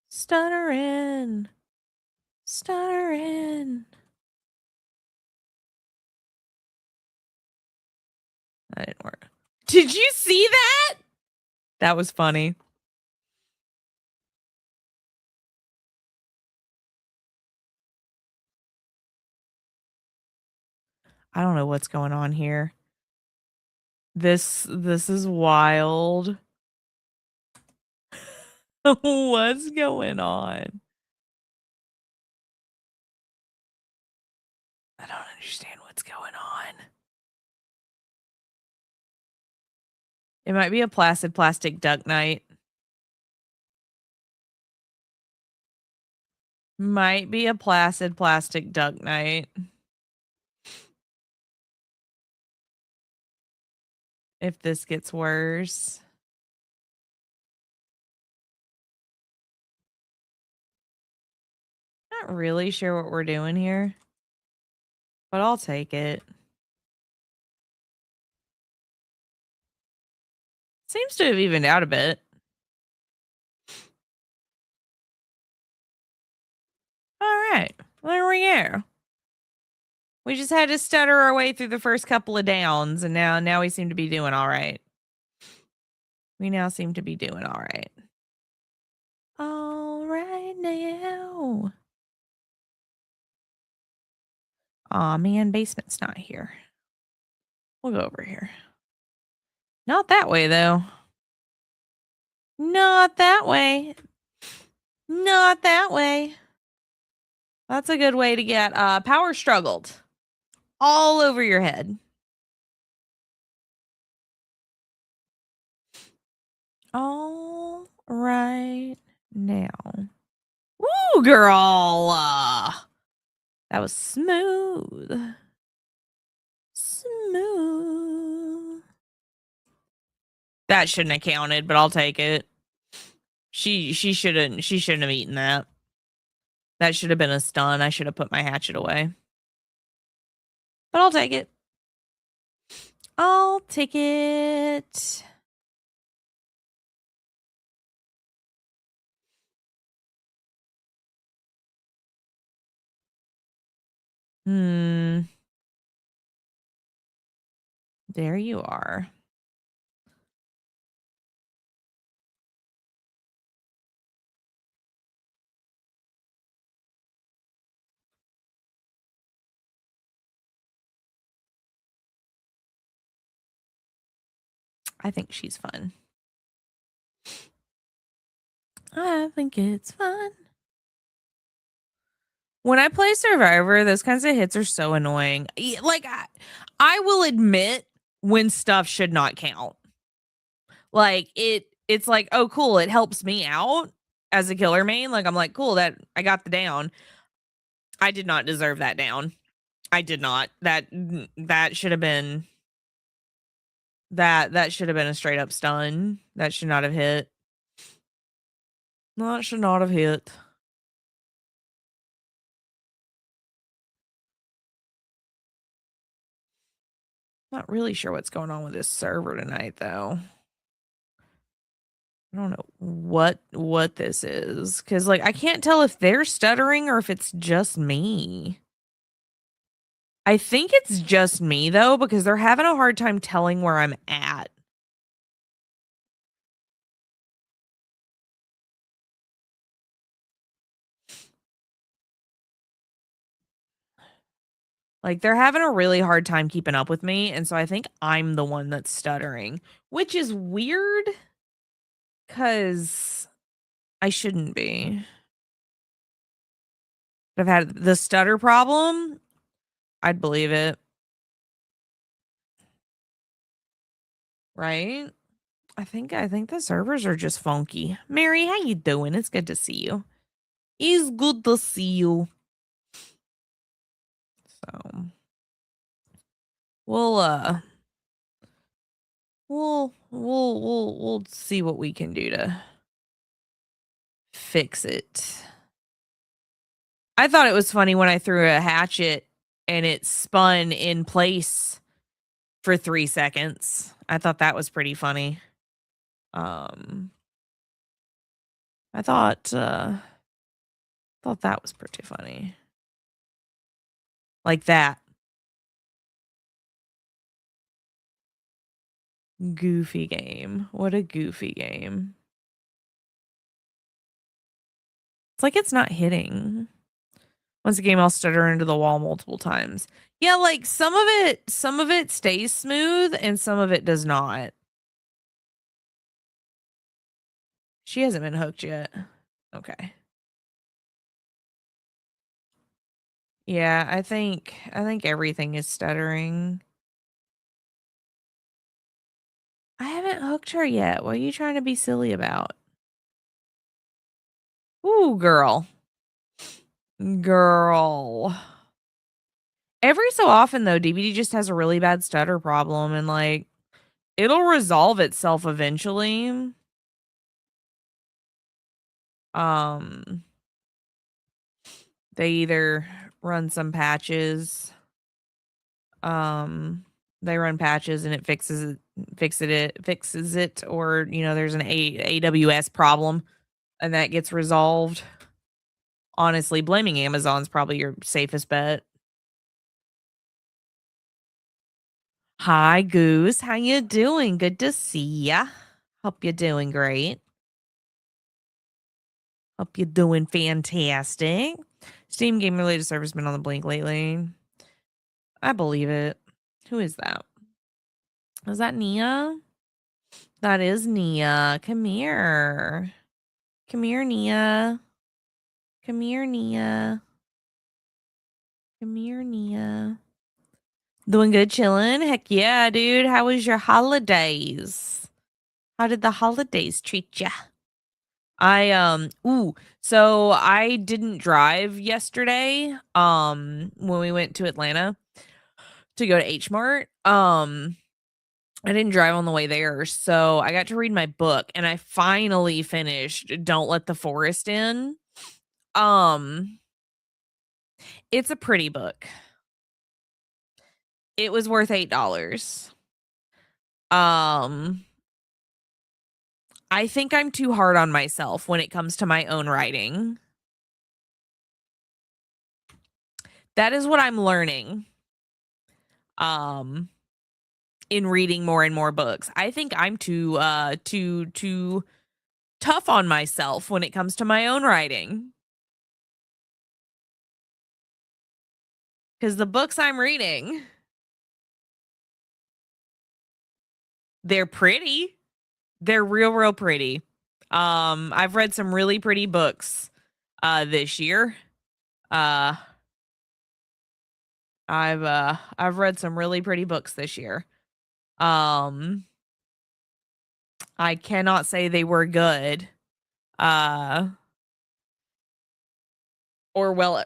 Stuttering. Stuttering. That didn't work. Did you see that? That was funny. I don't know what's going on here. This is wild. What's going on? understand what's going on. It might be a placid plastic duck night. Might be a placid plastic duck night. If this gets worse. Not really sure what we're doing here, but I'll take it. Seems to have evened out a bit. All right, there we go. We just had to stutter our way through the first couple of downs, and now we seem to be doing all right. We now seem to be doing all right. All right now. Aw, man, basement's not here. We'll go over here. Not that way, though. Not that way. Not that way. That's a good way to get power struggled all over your head. All right now. Woo, girl. That was smooth. Smooth. That shouldn't have counted, but I'll take it. She shouldn't have eaten that. That should have been a stun. I should have put my hatchet away. But I'll take it. I'll take it. There you are. I think she's fun. I think it's fun. When I play Survivor, those kinds of hits are so annoying. Like, I will admit when stuff should not count. Like, it's like, oh, cool, it helps me out as a killer main. Like, I'm like, cool, that I got the down. I did not deserve that down. I did not. That should have been that should have been a straight up stun. That should not have hit. That should not have hit. Not really sure what's going on with this server tonight, though. I don't know what this is, because like I can't tell if they're stuttering or if it's just me. I think it's just me though, because they're having a hard time telling where I'm at. Like they're having a really hard time keeping up with me, and so I think I'm the one that's stuttering, which is weird because I shouldn't be. If I've had the stutter problem, I'd believe it. Right? I think the servers are just funky. Mary, how you doing? It's good to see you. It's good to see you. So we'll see what we can do to fix it. I thought it was funny when I threw a hatchet and it spun in place for 3 seconds. I thought that was pretty funny. I thought that was pretty funny. Like that. Goofy game. What a goofy game. It's like it's not hitting. Once a game, I'll stutter into the wall multiple times. Yeah, like some of it stays smooth and some of it does not. She hasn't been hooked yet. Okay. Yeah, I think everything is stuttering. I haven't hooked her yet. What are you trying to be silly about? Ooh, girl. Girl. Every so often though, DVD just has a really bad stutter problem and like it'll resolve itself eventually. Um they either run some patches, um they run patches and it fixes it, or there's an AWS problem and that gets resolved. Honestly, blaming Amazon's probably your safest bet. Hi, Goose. How you doing? Good to see ya. Hope you're doing great. Hope you're doing fantastic. Steam game related service been on the blink lately. I believe it. Who is that? Is that Nia? That is Nia. Come here. Come here, Nia. Come here, Nia. Come here, Nia. Doing good, chilling. Heck yeah, dude. How was your holidays? How did the holidays treat ya? So I didn't drive yesterday when we went to Atlanta to go to H Mart. I didn't drive on the way there, so I got to read my book and I finally finished Don't Let the Forest In. Um it's a pretty book. It was worth $8. Um I think I'm too hard on myself when it comes to my own writing. That is what I'm learning. Um in reading more and more books. I think I'm too tough on myself when it comes to my own writing. Cuz the books I'm reading, they're pretty. They're real pretty. I've read some really pretty books this year. Uh I've read some really pretty books this year. Um I cannot say they were good. Uh or well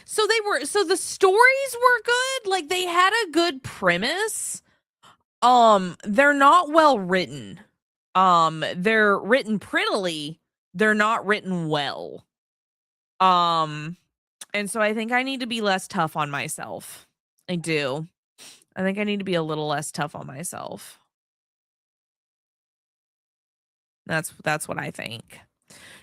so they were, so the stories were good, like they had a good premise. They're not well written. They're written prettily, they're not written well. Um and so I think I need to be less tough on myself. I do. I think I need to be a little less tough on myself. That's what I think.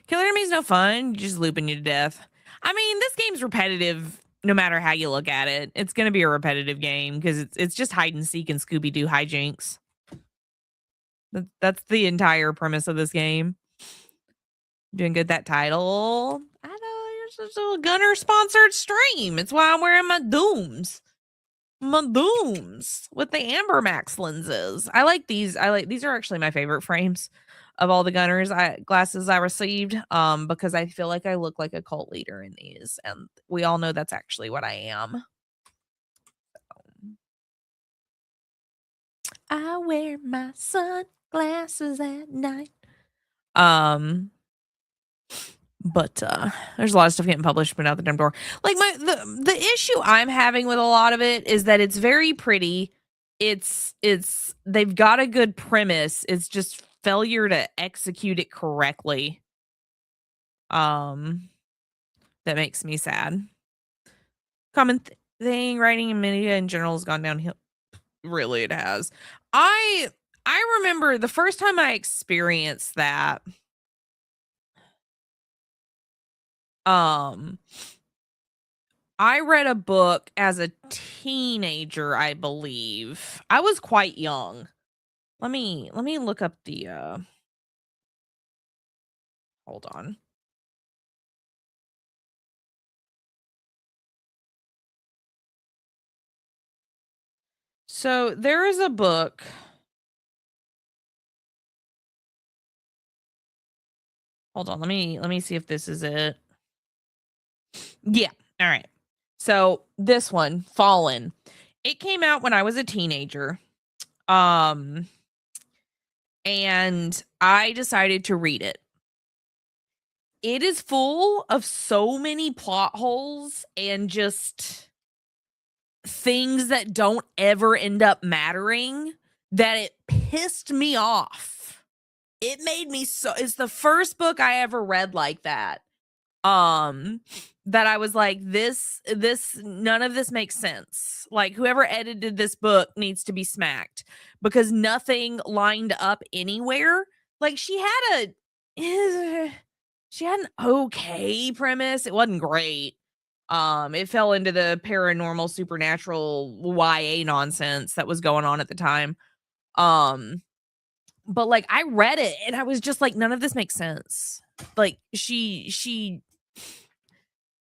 Killer Enemy's no fun. You're just looping you to death. I mean, this game's repetitive no matter how you look at it. It's gonna be a repetitive game because it's just hide and seek and Scooby Doo hijinks. That's the entire premise of this game. Doing good that title. I know you're just a Gunner sponsored stream. It's why I'm wearing my Dooms. My Dooms with the Amber Max lenses. I like these. These are actually my favorite frames of all the Gunners glasses I received. Because I feel like I look like a cult leader in these, and we all know that's actually what I am. I wear my sunglasses at night. But there's a lot of stuff getting published but out the damn door. Like the issue I'm having with a lot of it is that it's very pretty. It's they've got a good premise. It's just failure to execute it correctly. Um that makes me sad. Common thing, writing in media in general has gone downhill. Really, it has. I remember the first time I experienced that. Um I read a book as a teenager, I believe. I was quite young. Let me look up the hold on. So there is a book. Hold on, let me see if this is it. Yeah. All right. So this one, Fallen, it came out when I was a teenager. And I decided to read it. It is full of so many plot holes and just things that don't ever end up mattering that it pissed me off. It made me so, it's the first book I ever read like that. That I was like, this, none of this makes sense. Like, whoever edited this book needs to be smacked because nothing lined up anywhere. Like, she had an okay premise. It wasn't great. It fell into the paranormal, supernatural YA nonsense that was going on at the time. But like, I read it and I was just like, none of this makes sense. Like, she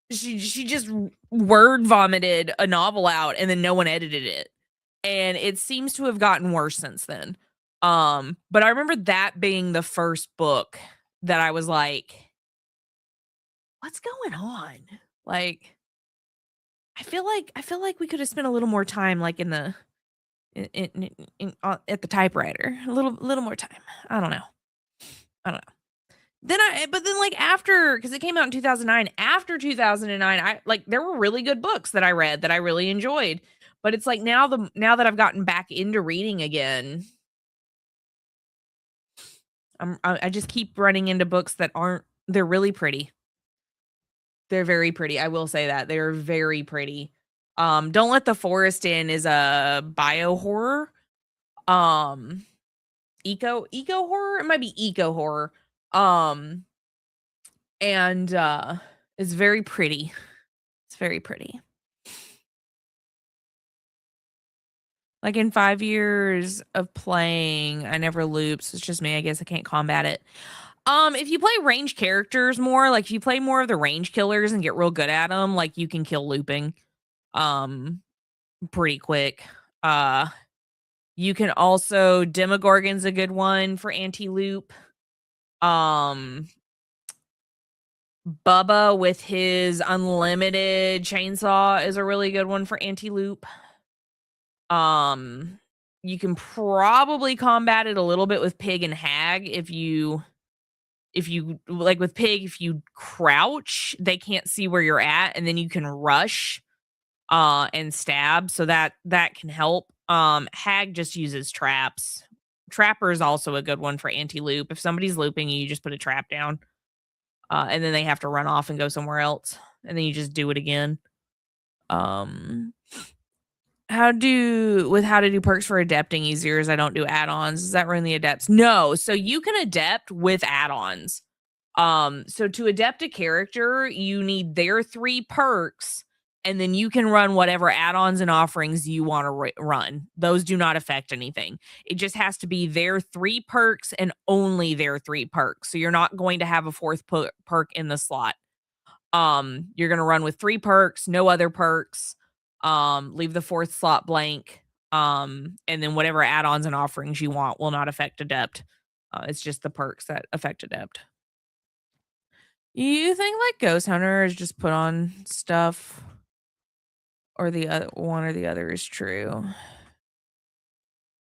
just word vomited a novel out and then no one edited it. And it seems to have gotten worse since then. But I remember that being the first book that I was like, what's going on? Like, I feel like we could have spent a little more time like in the at the typewriter. A little more time. I don't know. But then like after, because it came out in 2009, after 2009, I like there were really good books that I read that I really enjoyed. But it's like now that I've gotten back into reading again, I just keep running into books that aren't, they're really pretty. They're very pretty. I will say that. They're very pretty. Don't Let the Forest In is a bio horror. Eco horror? It might be eco horror. And it's very pretty. It's very pretty. Like in 5 years of playing, I never loops. It's just me. I guess I can't combat it. If you play range characters more, like if you play more of the range killers and get real good at them, like you can kill looping pretty quick. You can also, Demogorgon's a good one for anti-loop. Bubba with his unlimited chainsaw is a really good one for anti-loop. You can probably combat it a little bit with Pig and Hag if you like with Pig, if you crouch, they can't see where you're at, and then you can rush and stab, so that can help. Hag just uses traps. Trapper is also a good one for anti-loop. If somebody's looping you just put a trap down. And then they have to run off and go somewhere else, and then you just do it again. How to do perks for adepting easier is I don't do add-ons. Does that ruin the adepts? No. So you can adept with add-ons. So to adept a character, you need their 3 perks, and then you can run whatever add-ons and offerings you want to run. Those do not affect anything. It just has to be their 3 perks and only their 3 perks. So you're not going to have a 4th perk in the slot. You're going to run with 3 perks, no other perks. Leave the 4th slot blank. And then whatever add-ons and offerings you want will not affect adept. It's just the perks that affect adept. You think like Ghost Hunter is just put on stuff, or the other one or the other is true?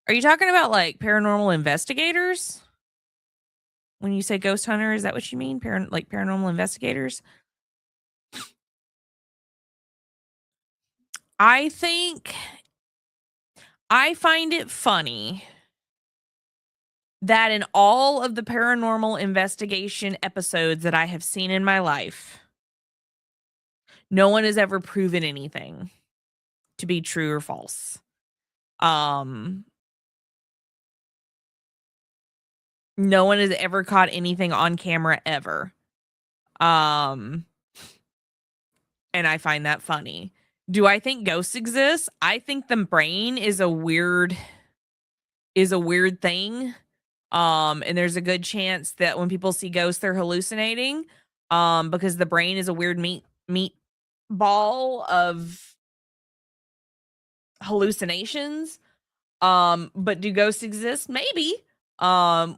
Are you talking about like paranormal investigators? When you say Ghost Hunter, is that what you mean? Like paranormal investigators? I find it funny that in all of the paranormal investigation episodes that I have seen in my life, no one has ever proven anything to be true or false. No one has ever caught anything on camera ever. And I find that funny. Do I think ghosts exist? I think the brain is a weird thing. And there's a good chance that when people see ghosts, they're hallucinating. Because the brain is a weird meat ball of hallucinations. But do ghosts exist? Maybe.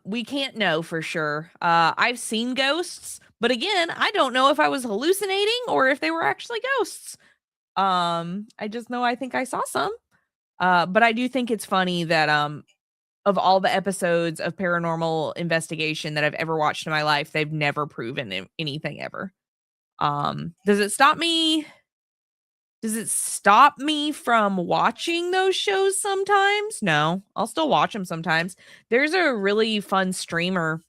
We can't know for sure. I've seen ghosts, but again, I don't know if I was hallucinating or if they were actually ghosts. I just know I think I saw some. But I do think it's funny that of all the episodes of Paranormal Investigation that I've ever watched in my life, they've never proven anything ever. Does it stop me? Does it stop me from watching those shows sometimes? No, I'll still watch them sometimes. There's a really fun streamer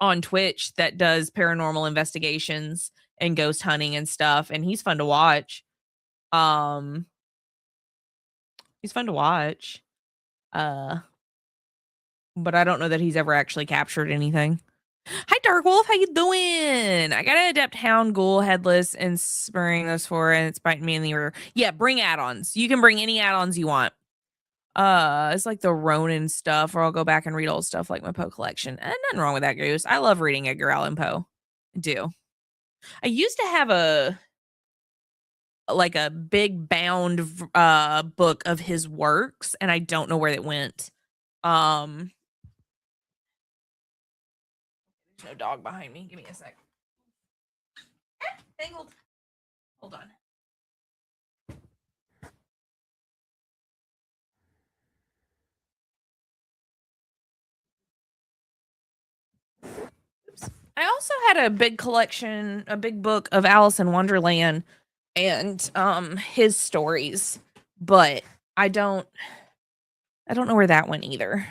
on Twitch that does paranormal investigations and ghost hunting and stuff, and he's fun to watch. Um, he's fun to watch. Uh, but I don't know that he's ever actually captured anything. Hi, Dark Wolf. How you doing? I gotta adapt Hound, Ghoul, Headless, and spurring those four, and it's biting me in the ear. Yeah, bring add-ons. You can bring any add-ons you want. It's like the Ronin stuff, or I'll go back and read old stuff like my Poe collection. Nothing wrong with that, Goose. I love reading Edgar Allan Poe. I do. I used to have a big bound book of his works, and I don't know where it went. There's no dog behind me. Give me a sec. Tangled. Hold on. Oops. I also had a big collection, a big book of Alice in Wonderland and his stories, but I don't know where that went either.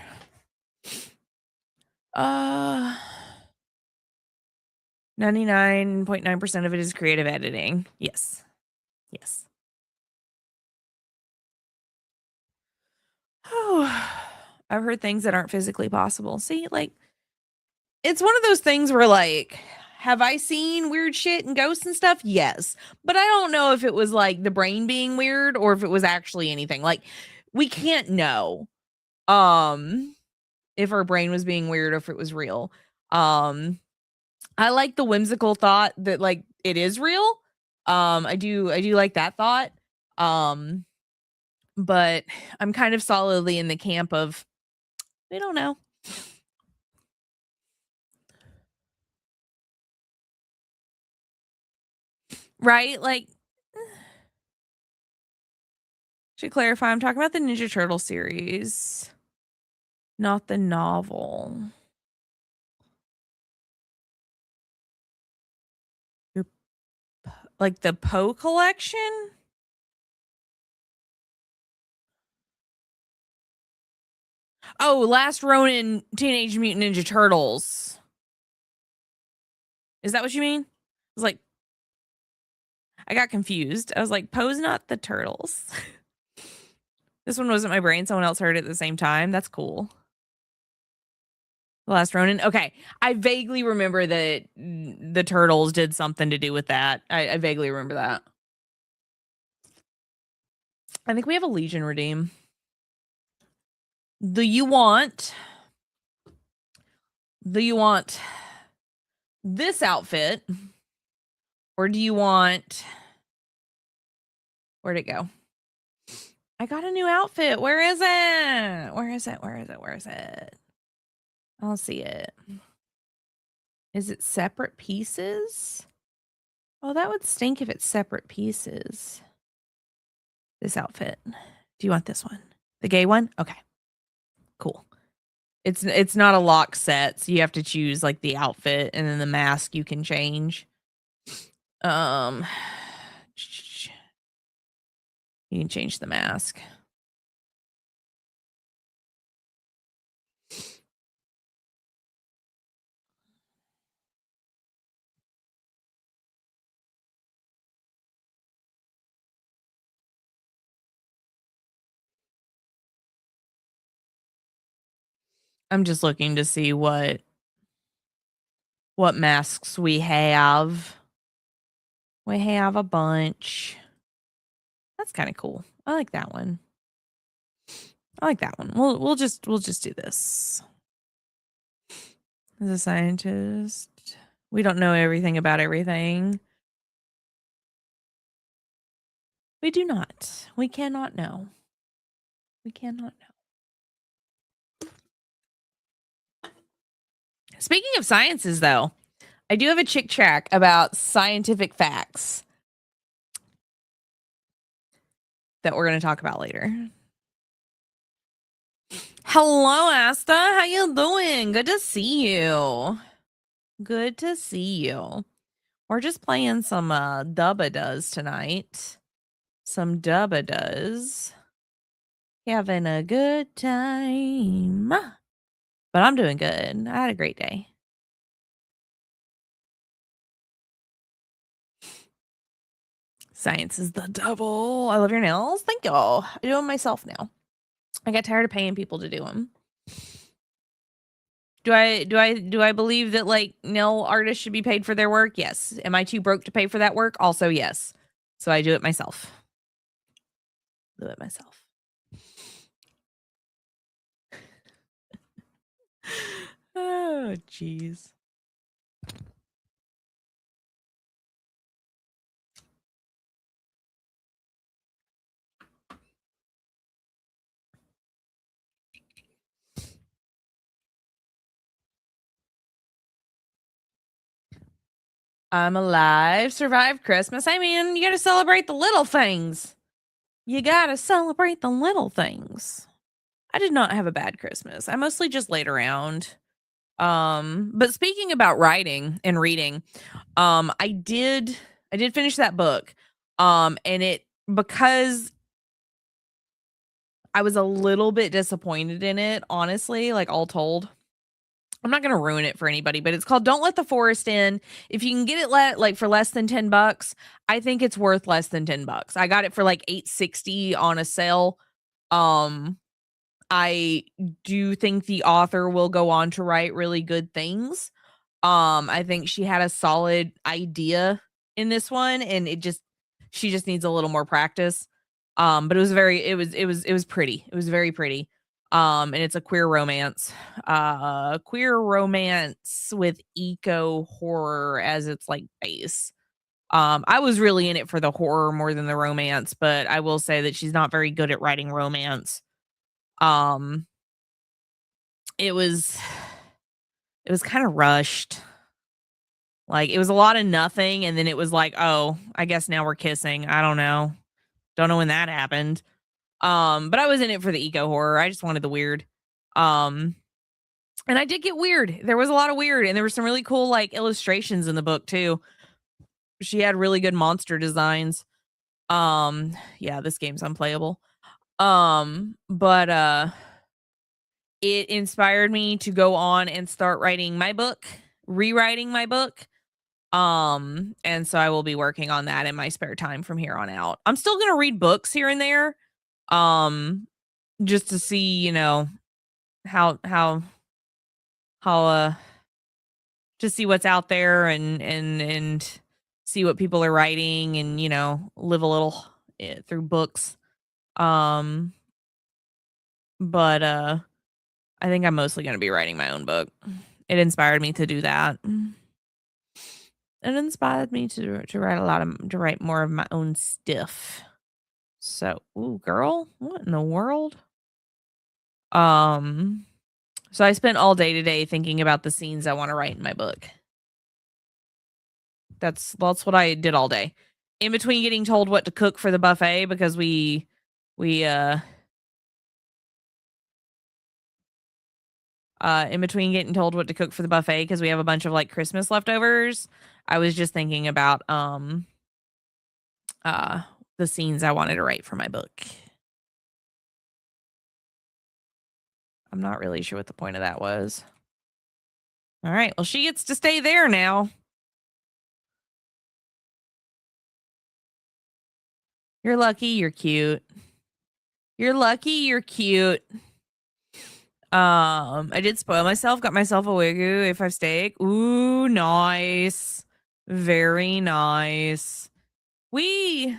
99.9% of it is creative editing. Yes. Yes. Oh, I've heard things that aren't physically possible. See, like, it's one of those things where, like, have I seen weird shit and ghosts and stuff? Yes. But I don't know if it was like the brain being weird or if it was actually anything. Like, we can't know if our brain was being weird or if it was real. I like the whimsical thought that, like, it is real. I do like that thought. But I'm kind of solidly in the camp of we don't know. Right? Like, should clarify, I'm talking about the Ninja Turtle series, not the novel. Your like the Poe collection? Oh, Last Ronin Teenage Mutant Ninja Turtles. Is that what you mean? I was like, I got confused. I was like, Poe's not the turtles. This one wasn't my brain. Someone else heard it at the same time. That's cool. The Last Ronin. Okay. I vaguely remember that the turtles did something to do with that. I vaguely remember that. I think we have a Legion redeem. Do you want this outfit? Or do you want... Where'd it go? I got a new outfit. Where is it? Where is it? Where is it? Where is it? I don't see it. Is it separate pieces? Oh, that would stink if it's separate pieces. This outfit. Do you want this one? The gay one? Okay. Cool. It's not a lock set, so you have to choose like the outfit and then the mask you can change. You can change the mask. I'm just looking to see what masks we have. We have a bunch. That's kind of cool. I like that one. I like that one. We'll just do this. As a scientist, we don't know everything about everything. We do not. We cannot know. We cannot know. Speaking of sciences, though, I do have a chick track about scientific facts. that we're going to talk about later. Hello, Asta. How you doing? Good to see you. Good to see you. We're just playing some Dubba-Does tonight. Some Dubba-Does. Having a good time. But I'm doing good. I had a great day. Science is the devil. I love your nails. Thank you. I do them myself now. I got tired of paying people to do them. Do I believe that like nail artists should be paid for their work? Yes. Am I too broke to pay for that work? Also, yes. So I do it myself. Do it myself. Oh, jeez. I'm alive, survived Christmas. I mean, you gotta celebrate the little things. You gotta celebrate the little things. I did not have a bad Christmas. I mostly just laid around. But speaking about writing and reading, I did finish that book. And it, because I was a little bit disappointed in it, honestly, like all told. I'm not gonna ruin it for anybody, but it's called Don't Let the Forest In. If you can get it like for less than $10, I think it's worth less than $10. I got it for like $8.60 on a sale. I do think the author will go on to write really good things. I think she had a solid idea in this one, and she just needs a little more practice. But it was pretty. It was very pretty. And it's a queer romance. Queer romance with eco horror as its like base. I was really in it for the horror more than the romance, but I will say that she's not very good at writing romance. It was kind of rushed. Like, it was a lot of nothing, and then it was like, oh, I guess now we're kissing. I don't know. Don't know when that happened. But I was in it for the eco horror. I just wanted the weird. And I did get weird. There was a lot of weird, and there were some really cool like illustrations in the book too. She had really good monster designs. Yeah, this game's unplayable. But it inspired me to go on and start writing my book, rewriting my book. And so I will be working on that in my spare time from here on out. I'm still going to read books here and there. Just to see, you know, how to see what's out there and see what people are writing and, you know, live a little through books. But I think I'm mostly going to be writing my own book. It inspired me to do that. It inspired me to write more of my own stuff. So, ooh, girl, what in the world? So I spent all day today thinking about the scenes I want to write in my book. That's what I did all day. In between getting told what to cook for the buffet, because we in between getting told what to cook for the buffet because we have a bunch of like Christmas leftovers, I was just thinking about the scenes I wanted to write for my book. I'm not really sure what the point of that was. All right, well, she gets to stay there now. You're lucky, you're cute. You're lucky, you're cute. I did spoil myself, got myself a Wagyu A5 steak. Ooh, nice. Very nice. We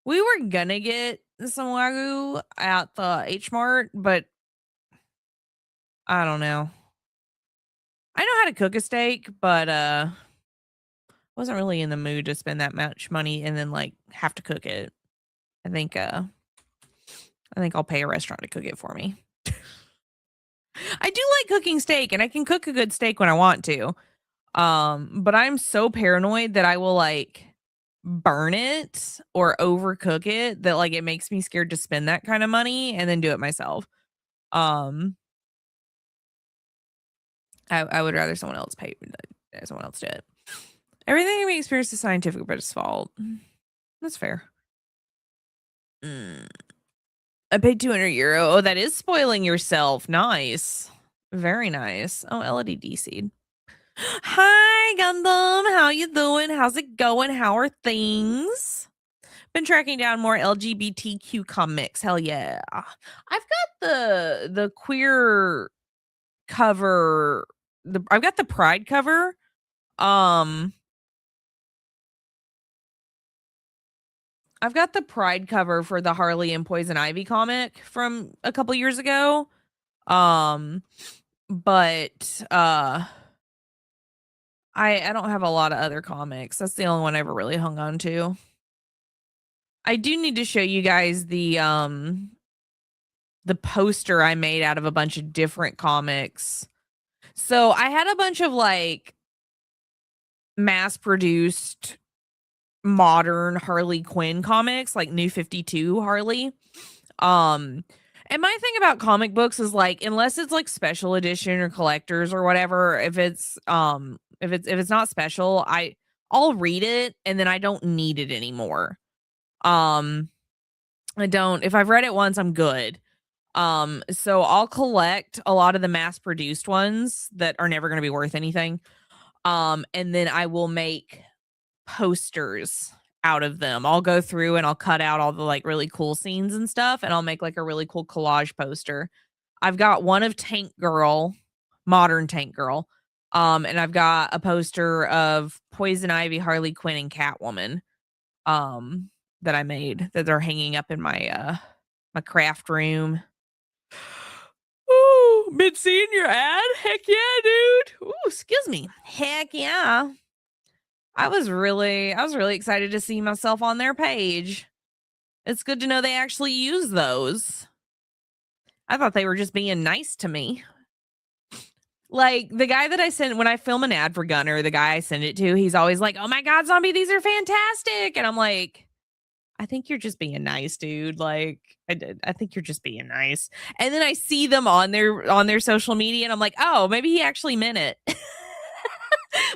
were gonna get some Wagyu at the H Mart, but I don't know. I know how to cook a steak, but wasn't really in the mood to spend that much money and then like have to cook it. I think I'll pay a restaurant to cook it for me. I do like cooking steak, and I can cook a good steak when I want to. But I'm so paranoid that I will like burn it or overcook it that like it makes me scared to spend that kind of money and then do it myself. Um, I would rather someone else pay someone else do it. Everything we experience is scientific, but it's fault. That's fair. I paid €200. Oh, that is spoiling yourself. Nice. Very nice. Oh, LED seed. Hi, Gundam. How you doing? How's it going? How are things? Been tracking down more LGBTQ comics. Hell yeah. I've got the queer cover. I've got the pride cover. I've got the pride cover for the Harley and Poison Ivy comic from a couple years ago. But I don't have a lot of other comics. That's the only one I ever really hung on to. I do need to show you guys the poster I made out of a bunch of different comics. So I had a bunch of like mass-produced modern Harley Quinn comics, like New 52 Harley. And my thing about comic books is like, unless it's like special edition or collectors or whatever, if it's not special, I'll read it and then I don't need it anymore. I don't. If I've read it once, I'm good. So I'll collect a lot of the mass-produced ones that are never going to be worth anything. And then I will make posters out of them. I'll go through and I'll cut out all the like really cool scenes and stuff, and I'll make like a really cool collage poster. I've got one of Tank Girl, modern Tank Girl. And I've got a poster of Poison Ivy, Harley Quinn, and Catwoman. That I made that they're hanging up in my my craft room. Ooh, been seeing your ad? Heck yeah, dude. Ooh, excuse me. Heck yeah. I was really excited to see myself on their page. It's good to know they actually use those. I thought they were just being nice to me. Like the guy that I sent when I film an ad for Gunnar, the guy I send it to, he's always like, "Oh my god, Zombie, these are fantastic." And I'm like, I think you're just being nice, dude. Like, I think you're just being nice. And then I see them on their social media, and I'm like, oh, maybe he actually meant it.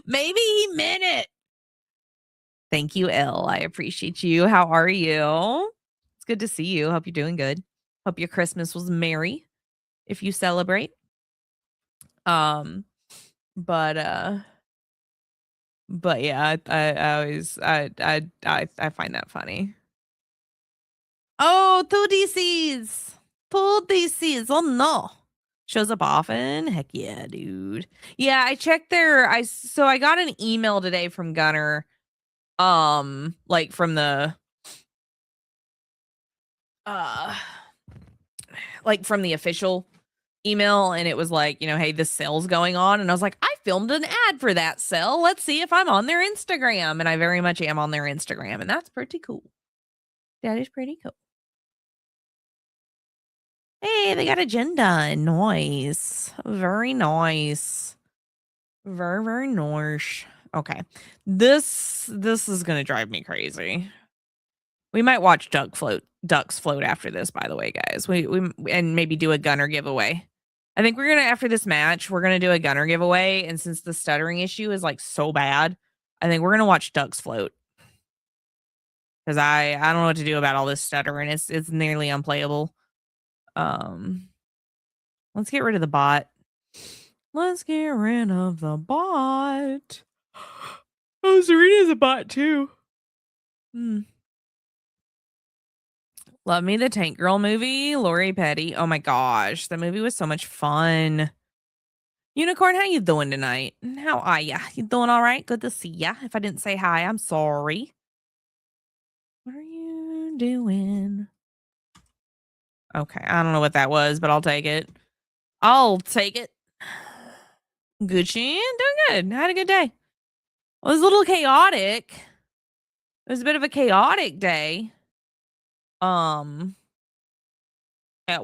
Maybe he meant it. Thank you, Elle. I appreciate you. How are you? It's good to see you. Hope you're doing good. Hope your Christmas was merry if you celebrate. But yeah, I always I find that funny. Oh, two DCs. Two DCs. Oh no. Shows up often? Heck yeah, dude. Yeah, I checked so I got an email today from Gunnar. Like from the like from the official email, and it was like, hey, this sale's going on. And I was like, I filmed an ad for that sale. Let's see if I'm on their Instagram. And I very much am on their Instagram, and that's pretty cool. That is pretty cool. Hey, they got agenda. Nice. Very nice. Very, very nice. Okay. This is gonna drive me crazy. We might watch Ducks Float after this, by the way, guys. We and maybe do a Gunner giveaway. I think we're gonna, after this match, we're gonna do a Gunner giveaway. And since the stuttering issue is like so bad, I think we're gonna watch Ducks Float. Because I don't know what to do about all this stuttering. It's nearly unplayable. Let's get rid of the bot. Let's get rid of the bot. Oh, Serena's a bot too. Love Me the Tank Girl movie. Lori Petty. Oh my gosh, the movie was so much fun. Unicorn, how you doing tonight? How are ya? You doing all right? Good to see ya. If I didn't say hi, I'm sorry. What are you doing? Okay, I don't know what that was, but I'll take it. I'll take it. Gucci, doing good. Had a good day. It was a little chaotic. It was a bit of a chaotic day. At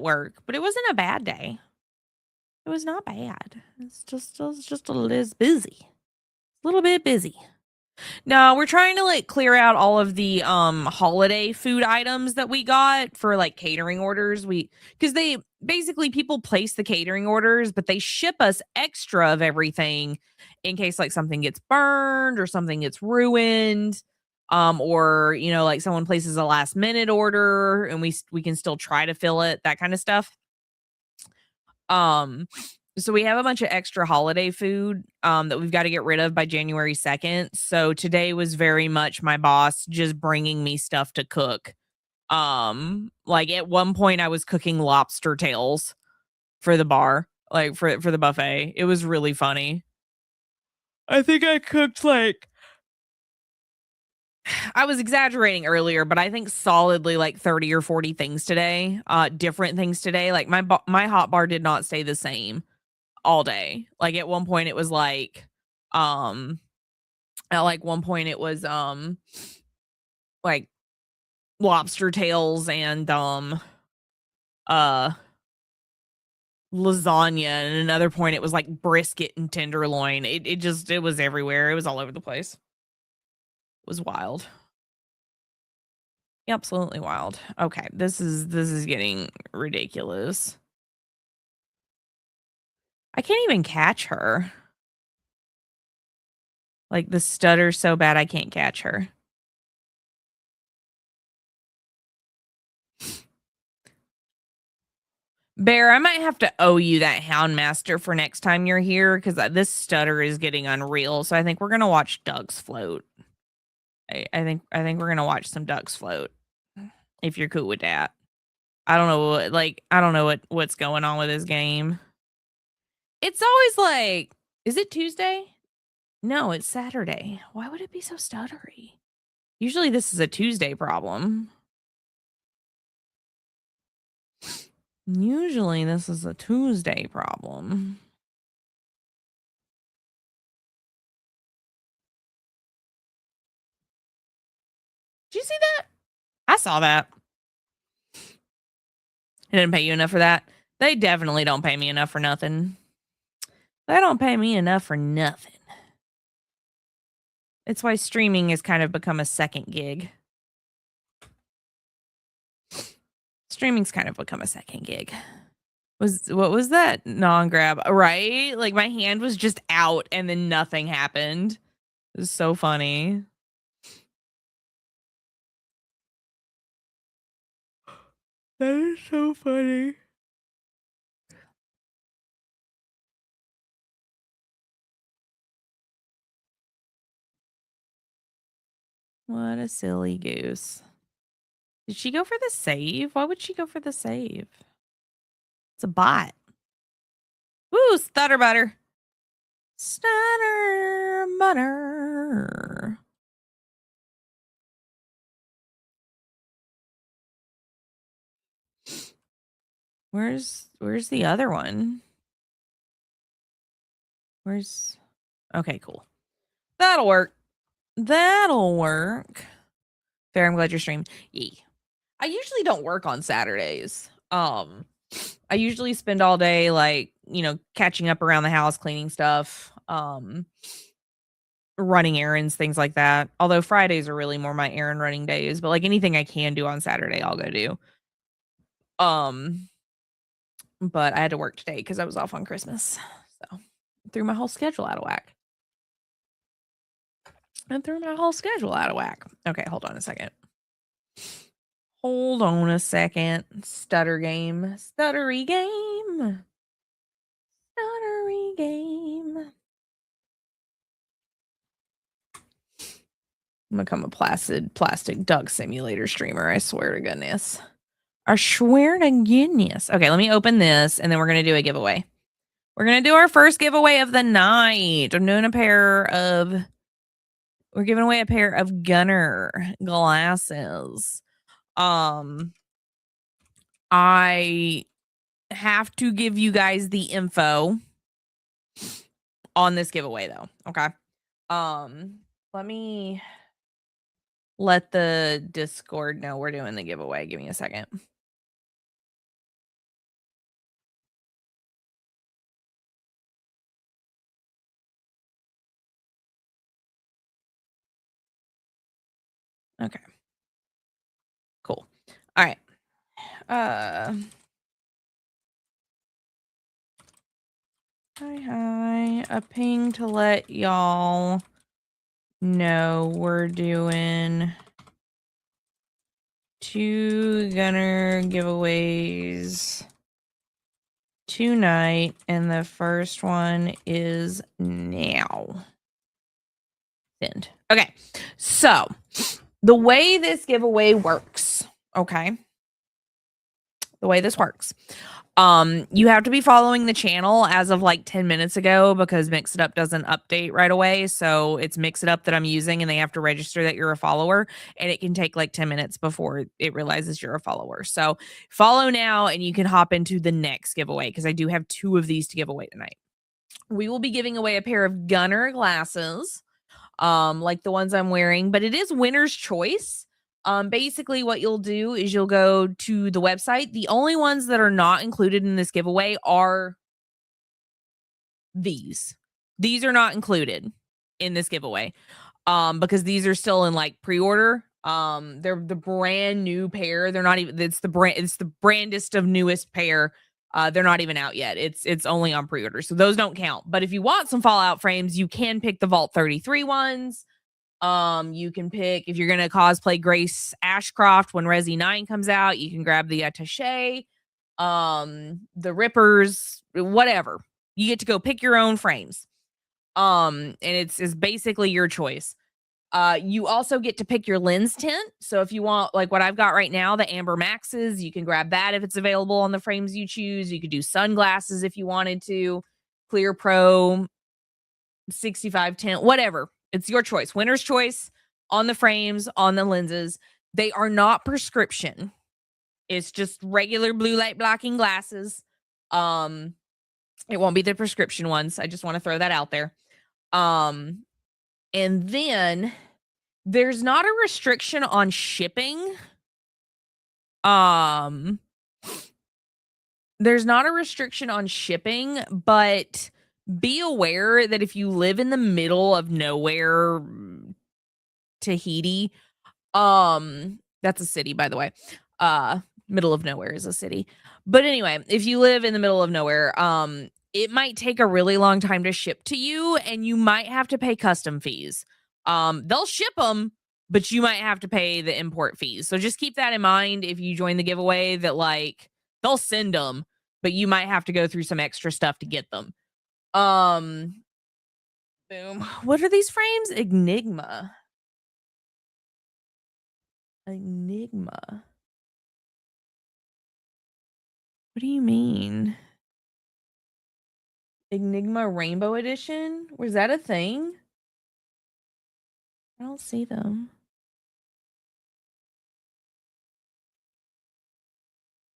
work, but it wasn't a bad day. It was not bad. It's just a little busy. A little bit busy. No, we're trying to like clear out all of the holiday food items that we got for like catering orders. Because they basically people place the catering orders, but they ship us extra of everything in case like something gets burned or something gets ruined. Or like someone places a last minute order and we can still try to fill it, that kind of stuff. Um, so we have a bunch of extra holiday food that we've got to get rid of by January 2nd. So today was very much my boss just bringing me stuff to cook. Like at one point I was cooking lobster tails for the bar, like for the buffet. It was really funny. I think I cooked like I was exaggerating earlier, but I think solidly like 30 or 40 things today. Different things today. Like my hot bar did not stay the same all day. Like at one point it was like um at like one point it was like lobster tails and uh lasagna, and another point it was like brisket and tenderloin. It was everywhere. It was all over the place. It was wild. Absolutely wild. Okay, this is getting ridiculous. I can't even catch her. Like the stutter's so bad I can't catch her. Bear, I might have to owe you that Houndmaster for next time you're here because this stutter is getting unreal. So I think we're gonna watch ducks float. I think we're gonna watch some ducks float if you're cool with that. I don't know I don't know what's going on with this game. It's always like, is it Tuesday? No, it's Saturday. Why would it be so stuttery? Usually this is a Tuesday problem. Usually this is a Tuesday problem. Did you see that? I saw that. They didn't pay you enough for that. They definitely don't pay me enough for nothing. They don't pay me enough for nothing. It's why streaming has kind of become a second gig. Streaming's kind of become a second gig. What was that non-grab? Right? Like my hand was just out and then nothing happened. It was so funny. That is so funny. What a silly goose. Did she go for the save? Why would she go for the save? It's a bot. Woo, stutter butter. Stutter butter. Where's the other one? Okay, cool. That'll work. That'll work. Fair, I'm glad you're streaming. Yeah. I usually don't work on Saturdays. I usually spend all day like, catching up around the house, cleaning stuff, running errands, things like that. Although Fridays are really more my errand running days, but like anything I can do on Saturday, I'll go do. But I had to work today because I was off on Christmas. So threw my whole schedule out of whack. Okay, hold on a second. Hold on a second. Stutter game. Stuttery game. Stuttery game. I'm gonna become a plastic duck simulator streamer. I swear to goodness. I swear to goodness. Okay, let me open this and then we're gonna do a giveaway. We're gonna do our first giveaway of the night. I'm doing we're giving away a pair of Gunnar glasses. I have to give you guys the info on this giveaway though. Okay. Let me let the Discord know we're doing the giveaway. Give me a second. Okay. Cool. All right. Hi. A ping to let y'all know we're doing 2 Gunnar giveaways tonight, and the first one is now. Send. Okay. So, the way this giveaway works, okay? The way this works. You have to be following the channel as of like 10 minutes ago because Mix It Up doesn't update right away. So it's Mix It Up that I'm using and they have to register that you're a follower, and it can take like 10 minutes before it realizes you're a follower. So follow now and you can hop into the next giveaway because I do have 2 of these to give away tonight. We will be giving away a pair of Gunnar glasses, like the ones I'm wearing, but it is winner's choice. Basically what you'll do is you'll go to the website. The only ones that are not included in this giveaway are these. These are not included in this giveaway. Because these are still in like pre-order. They're the brand new pair. They're not even it's the brandest of newest pair. They're not even out yet. It's only on pre-order. So those don't count. But if you want some Fallout frames, you can pick the Vault 33 ones. You can pick if you're gonna cosplay Grace Ashcroft when Resi 9 comes out, you can grab the attaché, the Rippers, whatever. You get to go pick your own frames. And it's basically your choice. You also get to pick your lens tint. So if you want like what I've got right now, the Amber Maxes, you can grab that if it's available on the frames you choose. You could do sunglasses if you wanted to, Clear Pro, 65 tint, whatever. It's your choice. Winner's choice on the frames, on the lenses. They are not prescription. It's just regular blue light blocking glasses. It won't be the prescription ones. I just want to throw that out there. And then there's not a restriction on shipping. There's not a restriction on shipping, but be aware that if you live in the middle of nowhere, Tahiti, that's a city, by the way. Middle of nowhere is a city. But anyway, if you live in the middle of nowhere, it might take a really long time to ship to you, and you might have to pay custom fees. They'll ship them, but you might have to pay the import fees. So just keep that in mind if you join the giveaway, that like they'll send them, but you might have to go through some extra stuff to get them. Boom. What are these frames? Enigma. Enigma. What do you mean? Enigma Rainbow Edition? Was that a thing? I don't see them.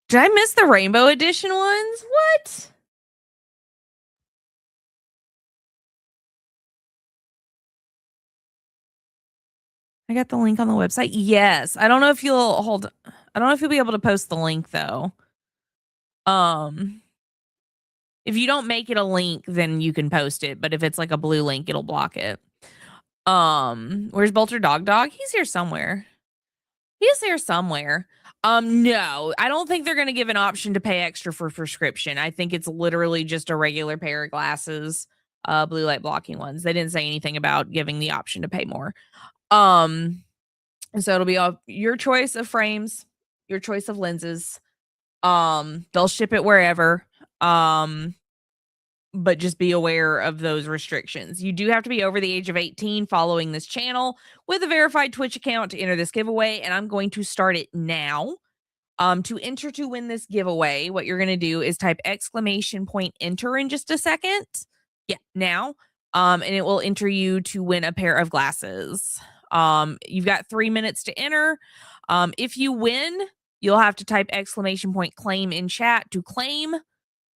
Did I miss the Rainbow Edition ones? What? I got the link on the website. Yes. I don't know if you'll I don't know if you'll be able to post the link though. If you don't make it a link, then you can post it, but if it's like a blue link, it'll block it. Where's Bolter Dog? He's here somewhere. He's there somewhere. No, I don't think they're going to give an option to pay extra for prescription. I think it's literally just a regular pair of glasses, blue light blocking ones. They didn't say anything about giving the option to pay more. And so it'll be your choice of frames, your choice of lenses. They'll ship it wherever. But just be aware of those restrictions. You do have to be over the age of 18 following this channel with a verified Twitch account to enter this giveaway, and I'm going to start it now. To enter to win this giveaway, what you're going to do is type !enter in just a second. Yeah, now. And it will enter you to win a pair of glasses. You've got 3 minutes to enter. If you win, you'll have to type !claim in chat to claim.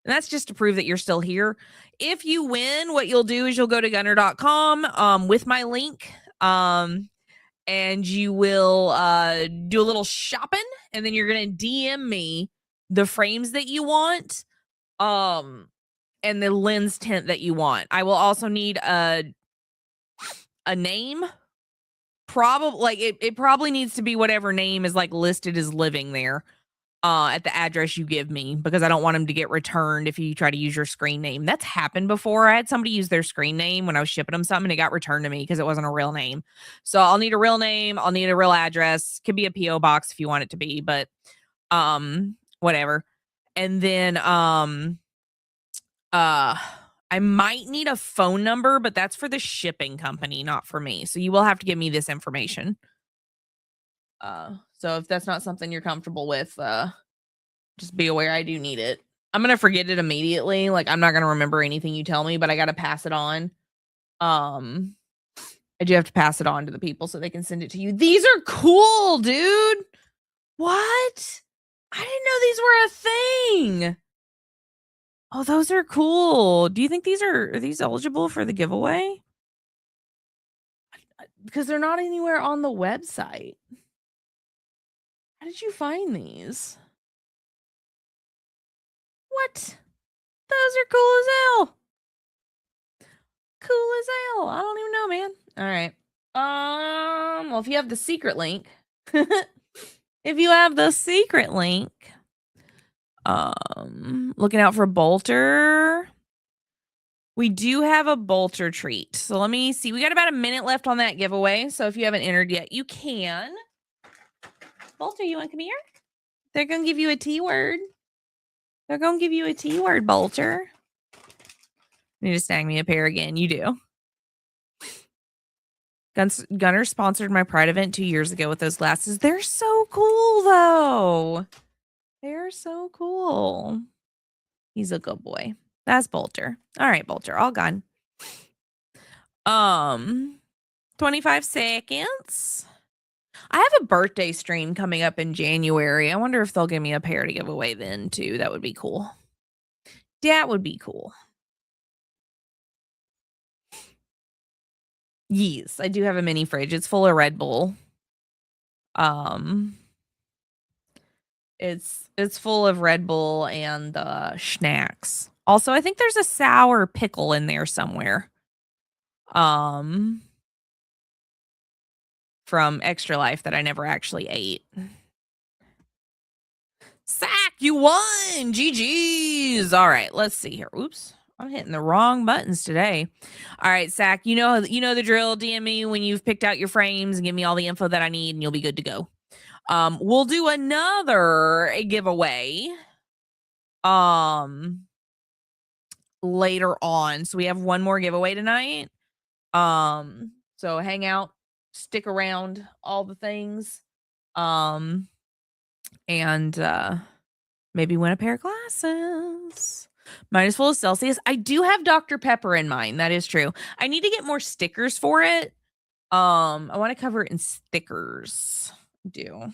And that's just to prove that you're still here. If you win, what you'll do is you'll go to gunnar.com with my link. And you will do a little shopping, and then you're going to DM me the frames that you want and the lens tint that you want. I will also need a name, probably like it probably needs to be whatever name is like listed as living there at the address you give me, because I don't want them to get returned if you try to use your screen name. That's happened before. I had somebody use their screen name when I was shipping them something and it got returned to me because it wasn't a real name. So I'll need a real name, I'll need a real address. Could be a PO box if you want it to be, but whatever. And then I might need a phone number, but that's for the shipping company, not for me. So you will have to give me this information. So if that's not something you're comfortable with, just be aware I do need it. I'm gonna forget it immediately. Like, I'm not gonna remember anything you tell me, but I gotta pass it on. I do have to pass it on to the people so they can send it to you. These are cool, dude. What? I didn't know these were a thing. Oh, those are cool. Do you think are these eligible for the giveaway? Because they're not anywhere on the website. How did you find these? What? Those are cool as hell. Cool as hell. I don't even know, man. All right. Well, if you have the secret link, looking out for Bolter. We do have a Bolter treat. So let me see. We got about a minute left on that giveaway. So if you haven't entered yet, you can. Bolter, you want to come here? They're going to give you a T word. They're going to give you a T word, Bolter. You need to snag me a pair again. You do. Gunnar sponsored my Pride event 2 years ago with those glasses. They're so cool, though. They're so cool. He's a good boy. That's Bolter. All right, Bolter. All gone. 25 seconds. I have a birthday stream coming up in January. I wonder if they'll give me a pair to give away then, too. That would be cool. That would be cool. Yes, I do have a mini fridge. It's full of Red Bull. It's full of Red Bull and snacks. Also, I think there's a sour pickle in there somewhere. From Extra Life that I never actually ate. Sack, you won! GG's. All right, let's see here. Oops. I'm hitting the wrong buttons today. All right, Sack, you know the drill. DM me when you've picked out your frames and give me all the info that I need and you'll be good to go. We'll do another giveaway later on. So we have one more giveaway tonight. So hang out, stick around, all the things. And maybe win a pair of glasses. Mine is full of Celsius. I do have Dr. Pepper in mine. That is true. I need to get more stickers for it. I want to cover it in stickers. I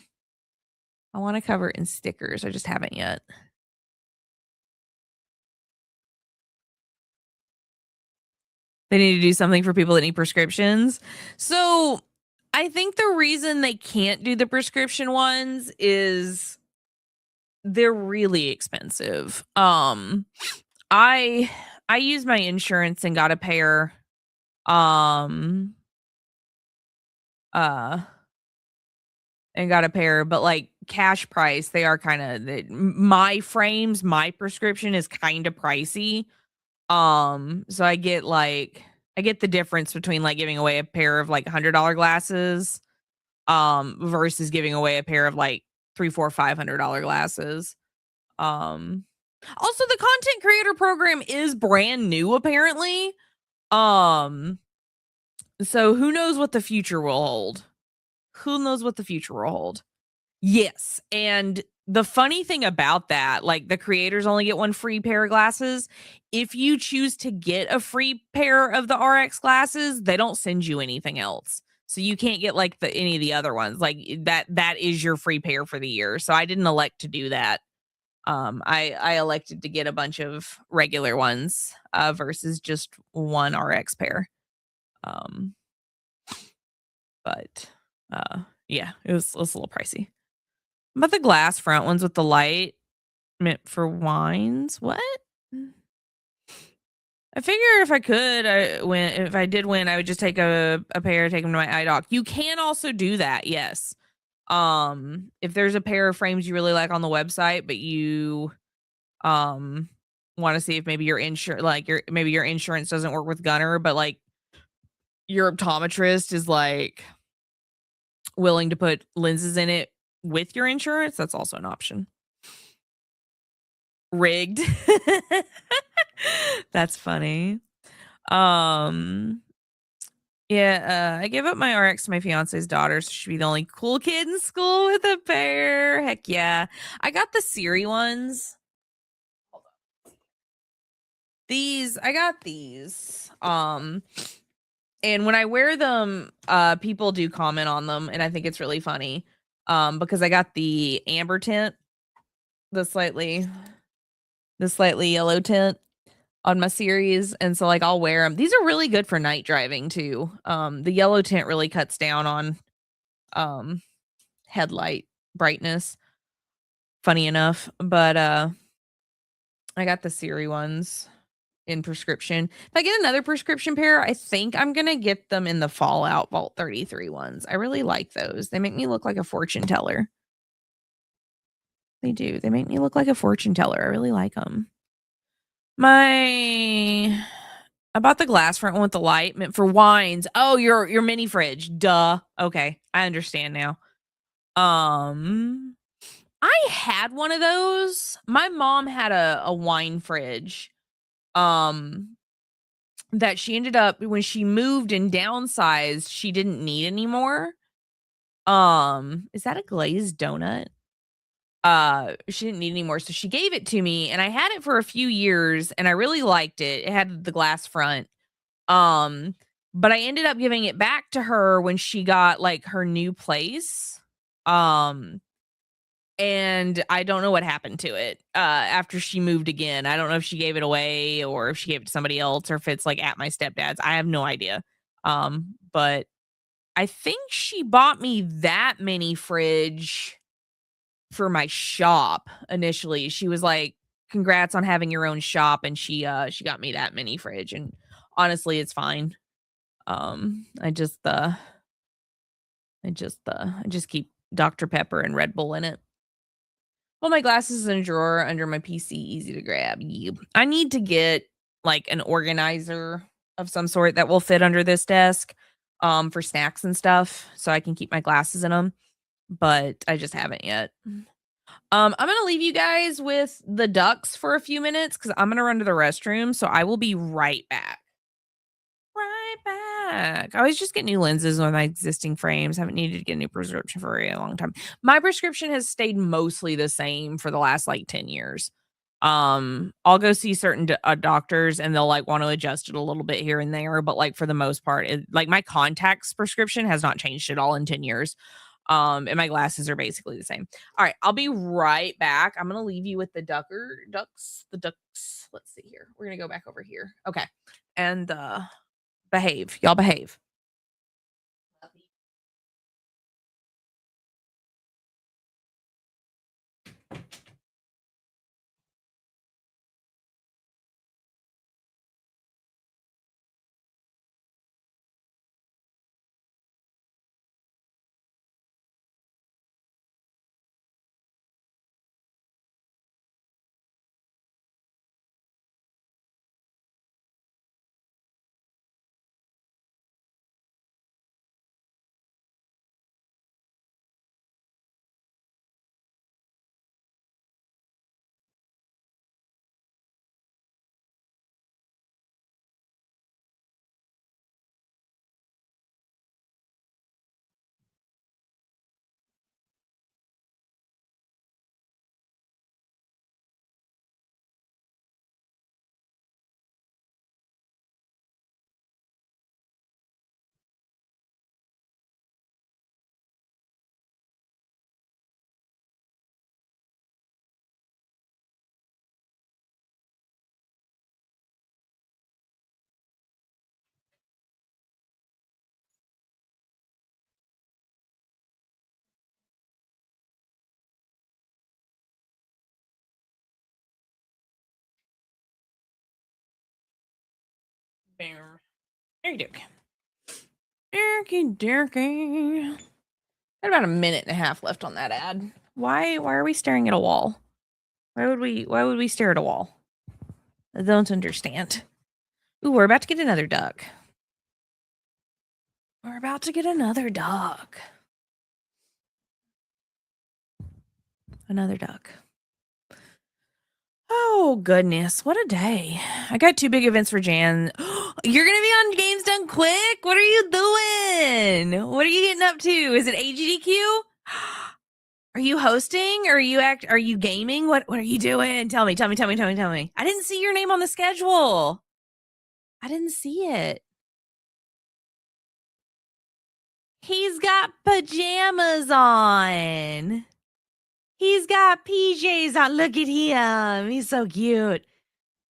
want to cover it in stickers. I just haven't yet. They need to do something for people that need prescriptions. So I think the reason they can't do the prescription ones is they're really expensive. I used my insurance and got a pair. But like cash price, they are kind of my frames, my prescription is kind of pricey. So I get the difference between like giving away a pair of like $100 glasses versus giving away a pair of like $300, $400, $500 glasses. Also the content creator program is brand new apparently. So who knows what the future will hold? Yes, and the funny thing about that, like the creators only get one free pair of glasses. If you choose to get a free pair of the RX glasses, they don't send you anything else. So you can't get like any of the other ones. Like that is your free pair for the year. So I didn't elect to do that. I elected to get a bunch of regular ones versus just one RX pair. But yeah, it was a little pricey. But the glass front ones with the light meant for wines. What? I figure if I could, if I did win, I would just take a pair, take them to my eye doc. You can also do that, yes. If there's a pair of frames you really like on the website, but you want to see if maybe your insurance doesn't work with Gunnar, but like your optometrist is like willing to put lenses in it with your insurance, that's also an option. Rigged. That's funny. Yeah, I gave up my RX to my fiance's daughter, so she'd be the only cool kid in school with a pair. Heck yeah. I got the Siri ones. I got these. And when I wear them, people do comment on them, and I think it's really funny. Because I got the amber tint, the slightly yellow tint on my series, and so like I'll wear them. These are really good for night driving too. The yellow tint really cuts down on headlight brightness. Funny enough, but I got the Siri ones in prescription. If I get another prescription pair, I think I'm gonna get them in the Fallout Vault 33 ones. I really like those. They make me look like a fortune teller. They do. They make me look like a fortune teller. I really like them. I bought the glass front one with the light meant for wines. Oh, your mini fridge. Duh. Okay, I understand now. I had one of those. My mom had a wine fridge. That she ended up when she moved and downsized, she didn't need anymore. Is that a glazed donut? She didn't need anymore, so she gave it to me, and I had it for a few years, and I really liked it. It had the glass front. But I ended up giving it back to her when she got like her new place. Um, and I don't know what happened to it after she moved again. I don't know if she gave it away or if she gave it to somebody else or if it's like at my stepdad's. I have no idea. But I think she bought me that mini fridge for my shop initially. She was like, "Congrats on having your own shop," and she got me that mini fridge. And honestly, it's fine. I just keep Dr. Pepper and Red Bull in it. Well, my glasses in a drawer under my PC, easy to grab. Yeah. I need to get like an organizer of some sort that will fit under this desk for snacks and stuff so I can keep my glasses in them, but I just haven't yet. I'm going to leave you guys with the ducks for a few minutes cuz I'm going to run to the restroom, so I will be right back. Right back. I always just get new lenses with my existing frames. Haven't needed to get a new prescription for a very long time. My prescription has stayed mostly the same for the last like 10 years. I'll go see certain doctors and they'll like want to adjust it a little bit here and there, but like for the most part, like my contacts prescription has not changed at all in 10 years. And my glasses are basically the same. All right, I'll be right back. I'm gonna leave you with the ducks. The ducks. Let's see here. We're gonna go back over here. Okay. And behave. Y'all behave. Derky. Got about a minute and a half left on that ad. Why are we staring at a wall? Why would we stare at a wall? I don't understand. Ooh, we're about to get another duck. We're about to get another duck. Another duck. Oh, goodness. What a day. I got 2 big events for Jan. You're going to be on Games Done Quick? What are you doing? What are you getting up to? Is it AGDQ? Are you hosting? Are you gaming? What are you doing? Tell me. I didn't see your name on the schedule. I didn't see it. He's got pajamas on. He's got PJs on. Look at him. He's so cute.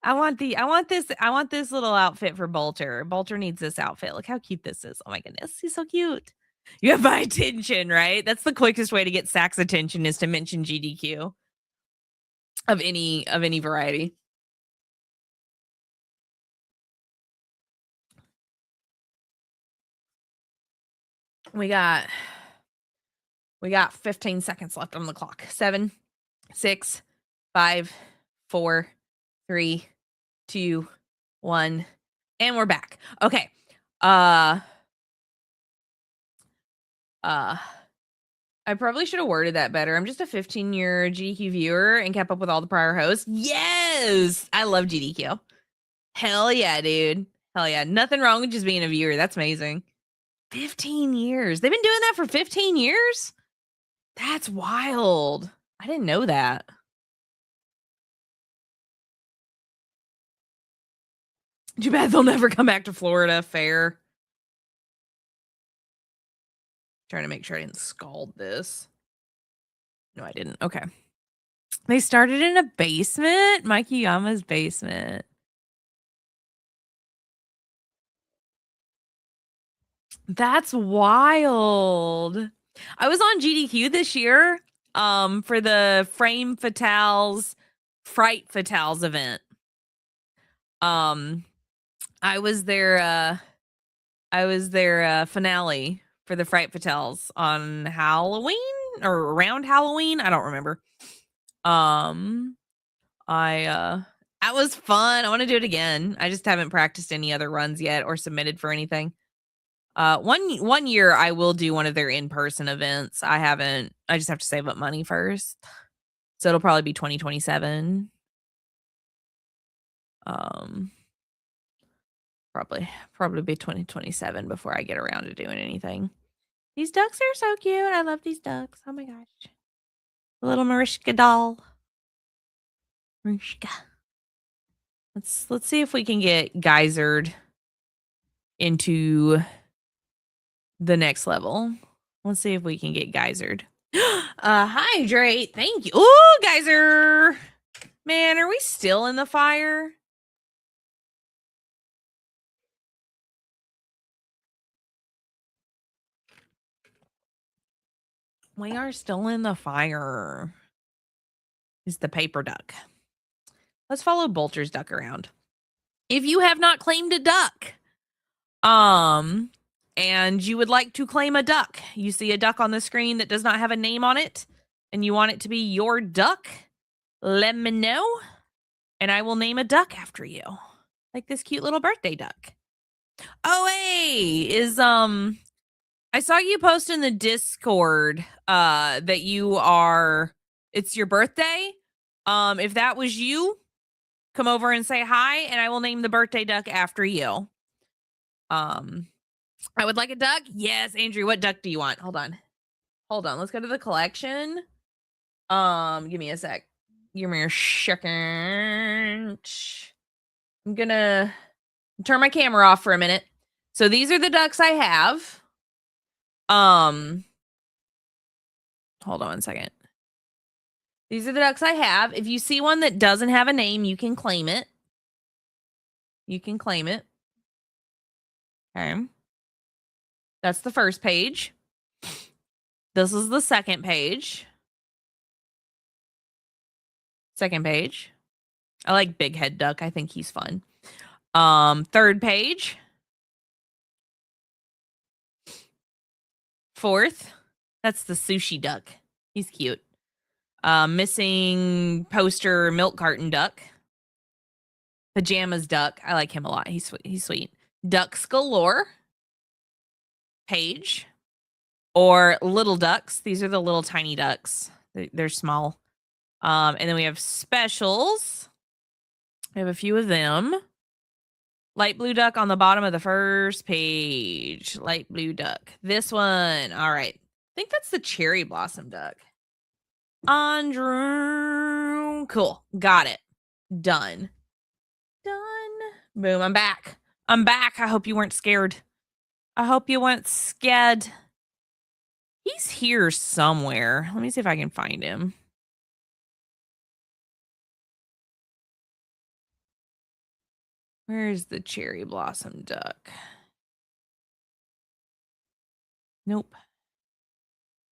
I want this little outfit for Bolter. Bolter needs this outfit. Look how cute this is. Oh my goodness. He's so cute. You have my attention, right? That's the quickest way to get Sack's attention, is to mention GDQ of any variety. We got 15 seconds left on the clock. 7, 6, 5, 4, 3, 2, 1, and we're back. Okay. I probably should have worded that better. I'm just a 15-year GDQ viewer and kept up with all the prior hosts. Yes! I love GDQ. Hell yeah, dude. Hell yeah. Nothing wrong with just being a viewer. That's amazing. 15 years. They've been doing that for 15 years? That's wild. I didn't know that. Too bad they'll never come back to Florida. Fair. Trying to make sure I didn't scald this. No, I didn't. Okay. They started in a basement? Mikey Yama's basement. That's wild. I was on GDQ this year for the Frame Fatales Fright Fatales event. I was their finale for the Fright Fatales on Halloween or around Halloween. I don't remember. That was fun. I want to do it again. I just haven't practiced any other runs yet or submitted for anything. One year I will do one of their in-person events. I just have to save up money first. So it'll probably be 2027. Probably be 2027 before I get around to doing anything. These ducks are so cute. I love these ducks. Oh my gosh. The little Marishka doll. Marishka. Let's see if we can get geysered into the next level. Let's see if we can get geysered. Hydrate. Thank you. Ooh, geyser. Man, are we still in the fire? We are still in the fire. Is the paper duck. Let's follow Bolter's duck around. If you have not claimed a duck, and you would like to claim a duck, you see a duck on the screen that does not have a name on it, and you want it to be your duck, let me know, and I will name a duck after you. Like this cute little birthday duck. Oh, hey, I saw you post in the Discord that it's your birthday. If that was you, come over and say hi, and I will name the birthday duck after you. I would like a duck. Yes, Andrew, what duck do you want? Hold on. Let's go to the collection. Give me a sec. Give me a second. I'm gonna turn my camera off for a minute. So these are the ducks I have. Hold on one second. These are the ducks I have. If you see one that doesn't have a name, you can claim it. Okay. That's the first page. This is the second page. Second page. I like Big Head Duck. I think he's fun. Third page. Fourth. That's the sushi duck. He's cute. Missing poster milk carton duck. Pajamas duck. I like him a lot. He's sweet. Ducks galore. Page. Or little ducks. These are the little tiny ducks. They're small. And then we have specials. We have a few of them. Light blue duck on the bottom of the first page. Light blue duck. This one. All right. I think that's the cherry blossom duck. Andrew. Cool. Got it. Done. Boom. I'm back. I hope you weren't scared. He's here somewhere. Let me see if I can find him. Where's the cherry blossom duck? Nope.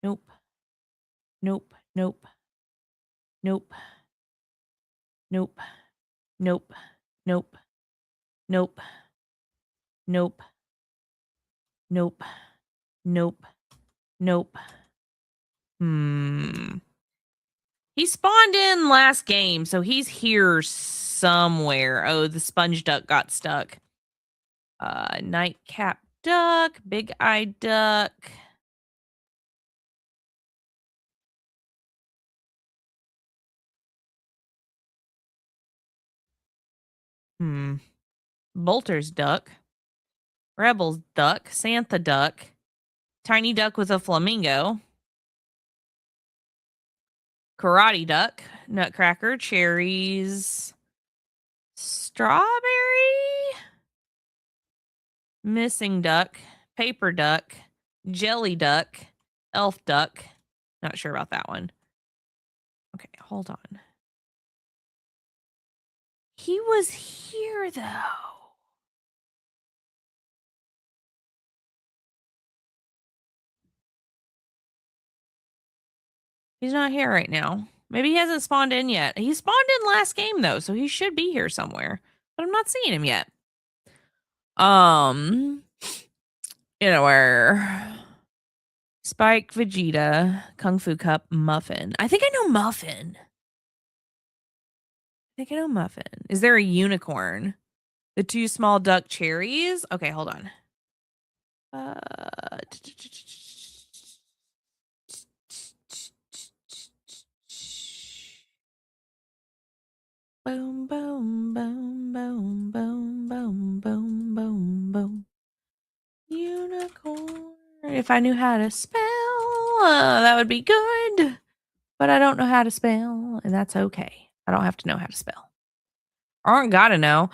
Nope. Nope. Nope. Nope. Nope. Nope. Nope. Nope. Nope. Nope. Nope. Nope. He spawned in last game, so he's here somewhere. Oh, the sponge duck got stuck. Nightcap duck, big eye duck. Bolter's duck. Rebel's duck. Santha duck. Tiny duck with a flamingo. Karate duck. Nutcracker. Cherries. Strawberry. Missing duck. Paper duck. Jelly duck. Elf duck. Not sure about that one. Okay, hold on. He was here, though. He's not here right now. Maybe he hasn't spawned in yet. He spawned in last game, though, so he should be here somewhere. But I'm not seeing him yet. You know where? Spike, Vegeta, Kung Fu Cup, Muffin. I think I know Muffin. Is there a unicorn? The two small duck cherries? Okay, hold on. Boom, boom, boom, boom, boom, boom, boom, boom, boom. Unicorn. If I knew how to spell, that would be good. But I don't know how to spell, and that's okay. I don't have to know how to spell. Aren't gotta know.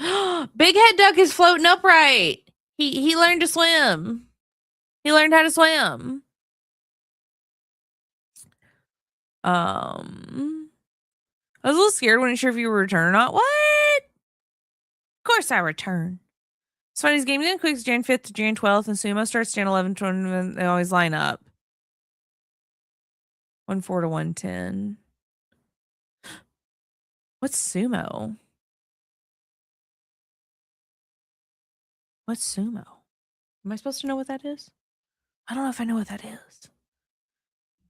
Big head duck is floating upright. He learned to swim. He learned how to swim. I was a little scared, wasn't sure if you were return or not. What? Of course I return. Sony's Games and Quicks Jan 5th to Jan 12th, and Sumo starts Jan 11th when they always line up. 1-4 to 110. What's Sumo? What's Sumo? Am I supposed to know what that is? I don't know if I know what that is.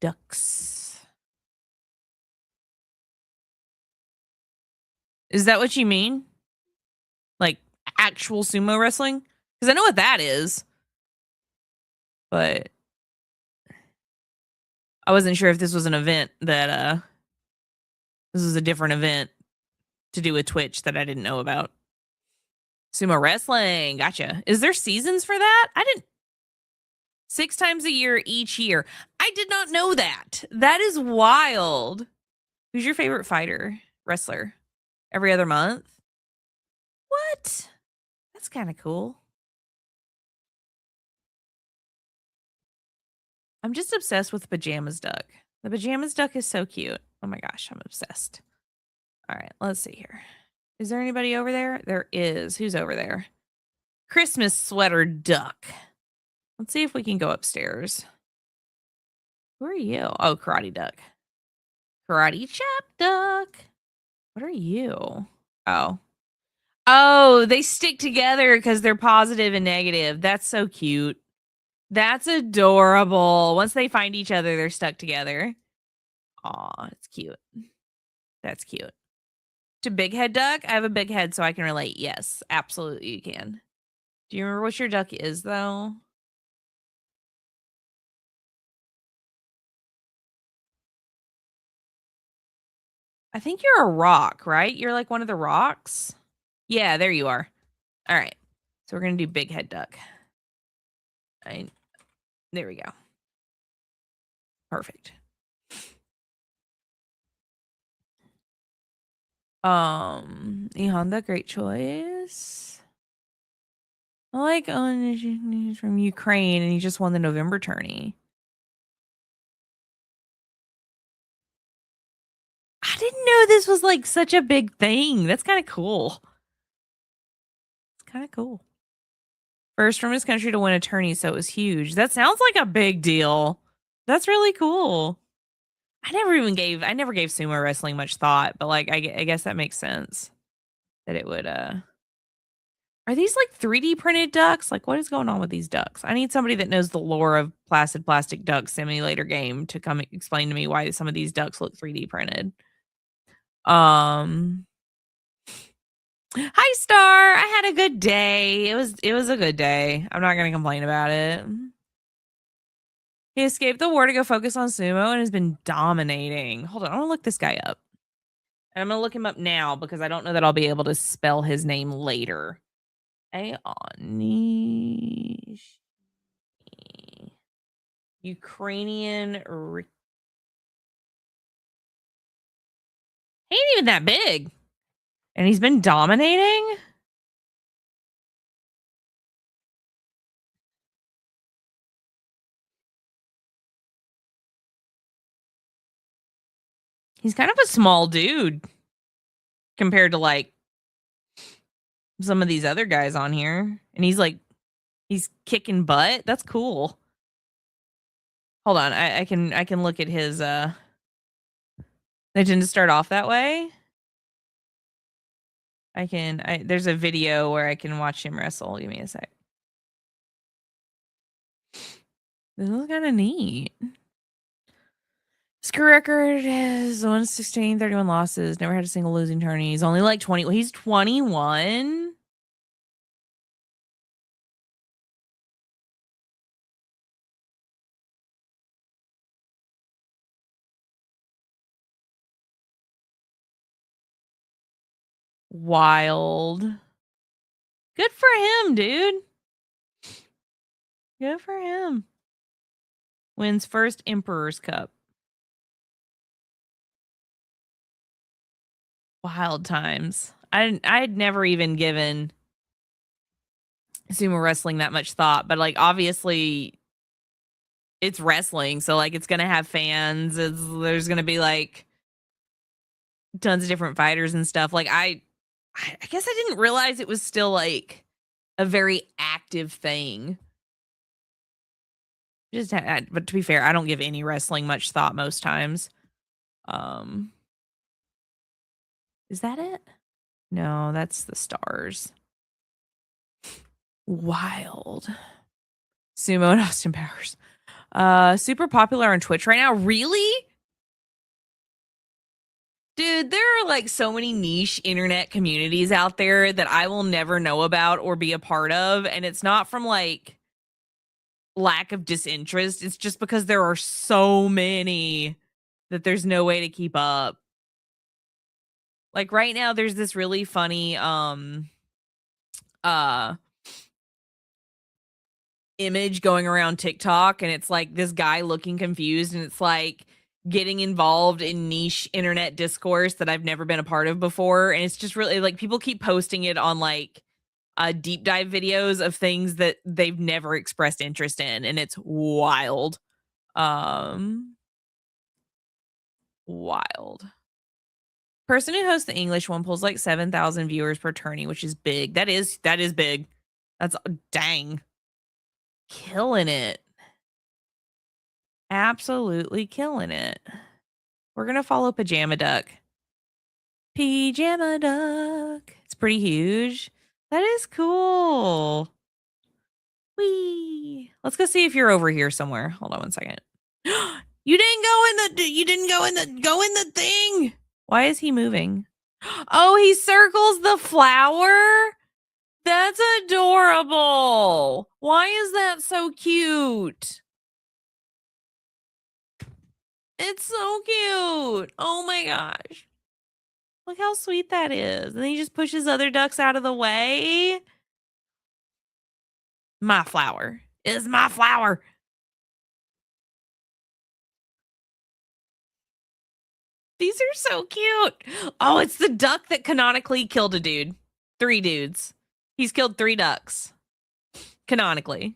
Ducks. Is that what you mean? Like actual sumo wrestling? Because I know what that is. But I wasn't sure if this was an event that this was a different event to do with Twitch that I didn't know about. Sumo wrestling. Gotcha. Is there seasons for that? I didn't. 6 times a year each year. I did not know that. That is wild. Who's your favorite fighter? Wrestler? Every other month? What? That's kind of cool. I'm just obsessed with Pajamas Duck. The Pajamas Duck is so cute. Oh my gosh, I'm obsessed. All right, let's see here. Is there anybody over there? There is. Who's over there? Christmas Sweater Duck. Let's see if we can go upstairs. Who are you? Oh, Karate Duck. Karate Chop Duck. What are you? Oh. Oh, they stick together because they're positive and negative. That's so cute. That's adorable. Once they find each other, they're stuck together. Aw, it's cute. That's cute. To big head duck, I have a big head, so I can relate. Yes, absolutely, you can. Do you remember what your duck is, though? I think you're a rock, right? You're like one of the rocks. Yeah, there you are. All right. So we're gonna do big head duck. There we go. Perfect. Honda, great choice. I like he's from Ukraine and he just won the November tourney. I didn't know this was like such a big thing. That's kind of cool. It's kind of cool. First from his country to win a tourney, so it was huge. That sounds like a big deal. That's really cool. I never gave sumo wrestling much thought, but like I guess that makes sense that it would Are these like 3D printed ducks? Like what is going on with these ducks? I need somebody that knows the lore of Placid Plastic Duck Simulator game to come explain to me why some of these ducks look 3D printed. Hi Star, I had a good day. It was a good day. I'm not gonna complain about it. He escaped the war to go focus on sumo and has been dominating. Hold on, I want to look this guy up. And I'm gonna look him up now because I don't know that I'll be able to spell his name later. Aonish. Ukrainian. He ain't even that big. And he's been dominating? He's kind of a small dude compared to like some of these other guys on here. And he's kicking butt. That's cool. Hold on, I can look at his they didn't start off that way. There's a video where I can watch him wrestle. Give me a sec. This is kind of neat. His career record is 116, 31 losses. Never had a single losing tourney. He's only like 20. He's 21. Wild. Good for him, dude. Good for him. Wins first Emperor's Cup. Wild times. I'd never even given sumo wrestling that much thought, but like obviously it's wrestling, so like it's gonna have fans. There's gonna be like tons of different fighters and stuff. Like I guess I didn't realize it was still like a very active thing. But to be fair, I don't give any wrestling much thought most times. Is that it? No, that's the stars. Wild. Sumo and Austin Powers. Super popular on Twitch right now. Really? Dude, there are like so many niche internet communities out there that I will never know about or be a part of. And it's not from like lack of disinterest. It's just because there are so many that there's no way to keep up. Like right now, there's this really funny image going around TikTok, and it's like this guy looking confused, and it's like getting involved in niche internet discourse that I've never been a part of before. And it's just really like people keep posting it on like deep dive videos of things that they've never expressed interest in, and it's wild. Wild. Person who hosts the English one pulls like 7,000 viewers per tourney, which is big. That is big. That's dang. Killing it. Absolutely killing it. We're gonna follow Pajama Duck. Pajama Duck. It's pretty huge. That is cool. Whee! Let's go see if you're over here somewhere. Hold on one second. You didn't go in the thing. Why is he moving? Oh, he circles the flower? That's adorable. Why is that so cute? It's so cute. Oh my gosh. Look how sweet that is. And then he just pushes other ducks out of the way. My flower is my flower. These are so cute. Oh, it's the duck that canonically killed a dude. 3 dudes. He's killed 3 ducks. Canonically.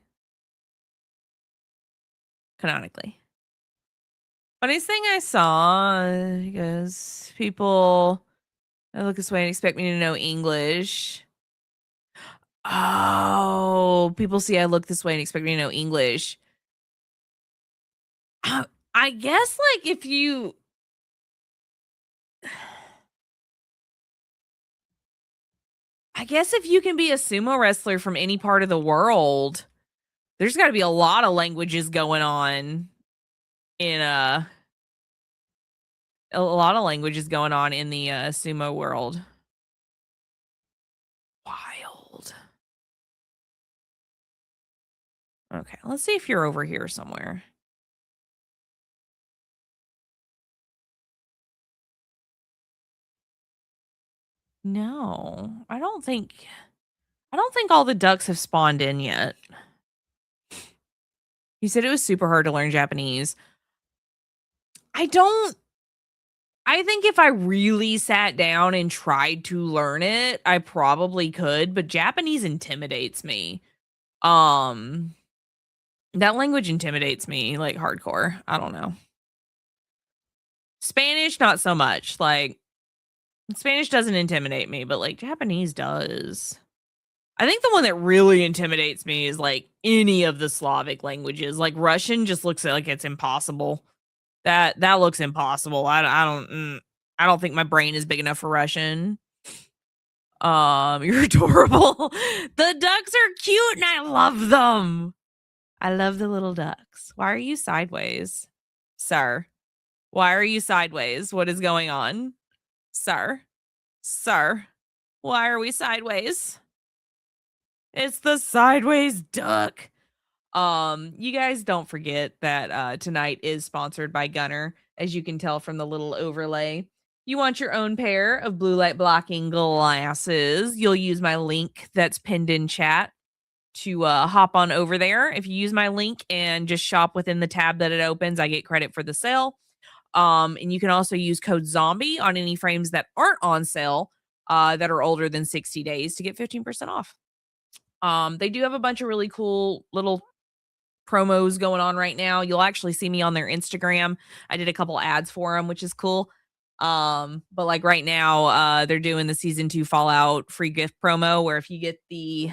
Funniest thing I saw, because people look this way and expect me to know English. Oh, people see I look this way and expect me to know English. I guess, like, if you... I guess if you can be a sumo wrestler from any part of the world, there's got to be a lot of languages going on in a lot of languages going on in the sumo world. Wild. Okay, let's see if you're over here somewhere. No, I don't think all the ducks have spawned in yet. You said it was super hard to learn Japanese. I think if I really sat down and tried to learn it, I probably could, but Japanese intimidates me. That language intimidates me like hardcore. I don't know. Spanish, not so much. Like, Spanish doesn't intimidate me, but like Japanese does. I think the one that really intimidates me is like any of the Slavic languages. Like Russian just looks like it's impossible. That looks impossible. I don't think my brain is big enough for Russian. You're adorable. The ducks are cute and I love them. I love the little ducks. Why are you sideways, sir? Why are you sideways? What is going on? Sir, why are we sideways? It's the sideways duck. You guys don't forget that tonight is sponsored by Gunnar, as you can tell from the little overlay. You want your own pair of blue light blocking glasses. You'll use my link that's pinned in chat to hop on over there. If you use my link and just shop within the tab that it opens, I get credit for the sale. And you can also use code ZOMBIE on any frames that aren't on sale that are older than 60 days to get 15% off. They do have a bunch of really cool little promos going on right now. You'll actually see me on their Instagram. I did a couple ads for them, which is cool. But like right now, they're doing the season 2 Fallout free gift promo where if you get the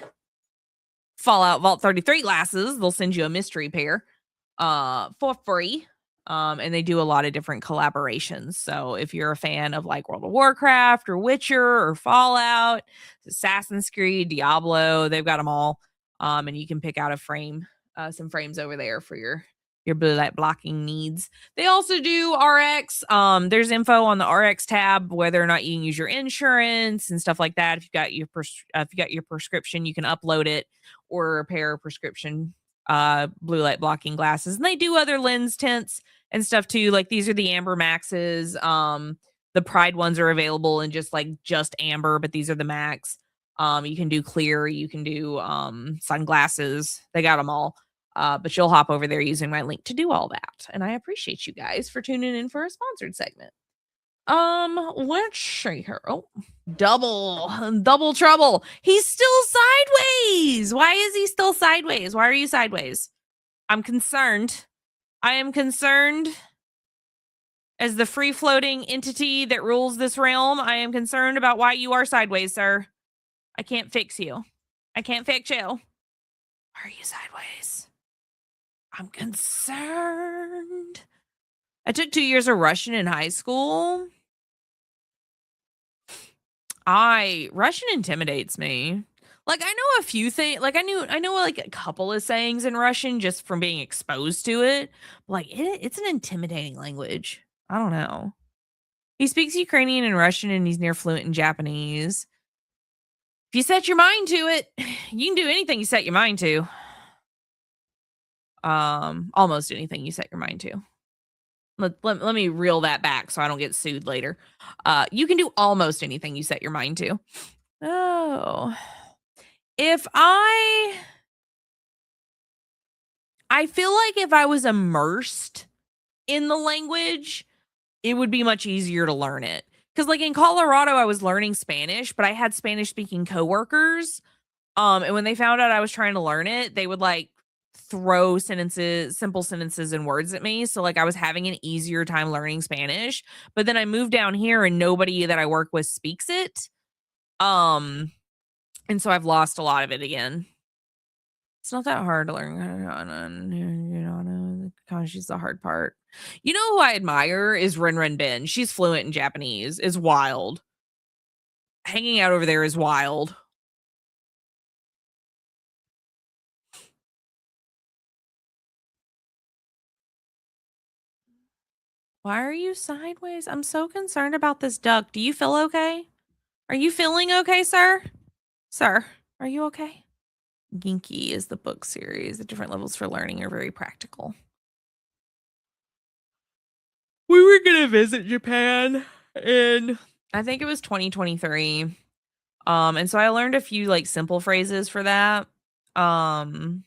Fallout Vault 33 glasses, they'll send you a mystery pair for free. And they do a lot of different collaborations. So if you're a fan of like World of Warcraft or Witcher or Fallout, Assassin's Creed, Diablo, they've got them all. And you can pick out a frame, some frames over there for your blue light blocking needs. They also do RX. There's info on the RX tab whether or not you can use your insurance and stuff like that. If you got your prescription, you can upload it or a pair of prescription blue light blocking glasses. And they do other lens tints and stuff too. Like these are the Amber Maxes. The Pride ones are available in just amber, but these are the Max. You can do clear, you can do sunglasses. They got them all. But you'll hop over there using my link to do all that. And I appreciate you guys for tuning in for a sponsored segment. Let's see here. Oh, double trouble. He's still sideways. Why is he still sideways? Why are you sideways? I'm concerned. I am concerned as the free floating entity that rules this realm. I am concerned about why you are sideways, sir. I can't fix you. I can't fix you. Why are you sideways? I'm concerned. I took 2 years of Russian in high school. Russian intimidates me. Like, I know a few things. Like, I know like a couple of sayings in Russian just from being exposed to it. Like, it's an intimidating language. I don't know. He speaks Ukrainian and Russian, and he's near fluent in Japanese. If you set your mind to it, you can do anything you set your mind to. Almost anything you set your mind to. Let me reel that back so I don't get sued later. You can do almost anything you set your mind to. Oh. If I feel like if I was immersed in the language, it would be much easier to learn it. Cuz like in Colorado I was learning Spanish, but I had Spanish speaking coworkers. And when they found out I was trying to learn it, they would like throw simple sentences and words at me. So like I was having an easier time learning Spanish, but then I moved down here and nobody that I work with speaks it. And so I've lost a lot of it again. It's not that hard to learn. She's the hard part. You know who I admire is Ren Bin. She's fluent in Japanese. Is wild. Hanging out over there is wild. Why are you sideways? I'm so concerned about this duck. Do you feel okay? Are you feeling okay, sir? Sir, are you okay? Ginky is the book series. The different levels for learning are very practical. We were going to visit Japan in, I think it was 2023. And so I learned a few like simple phrases for that. But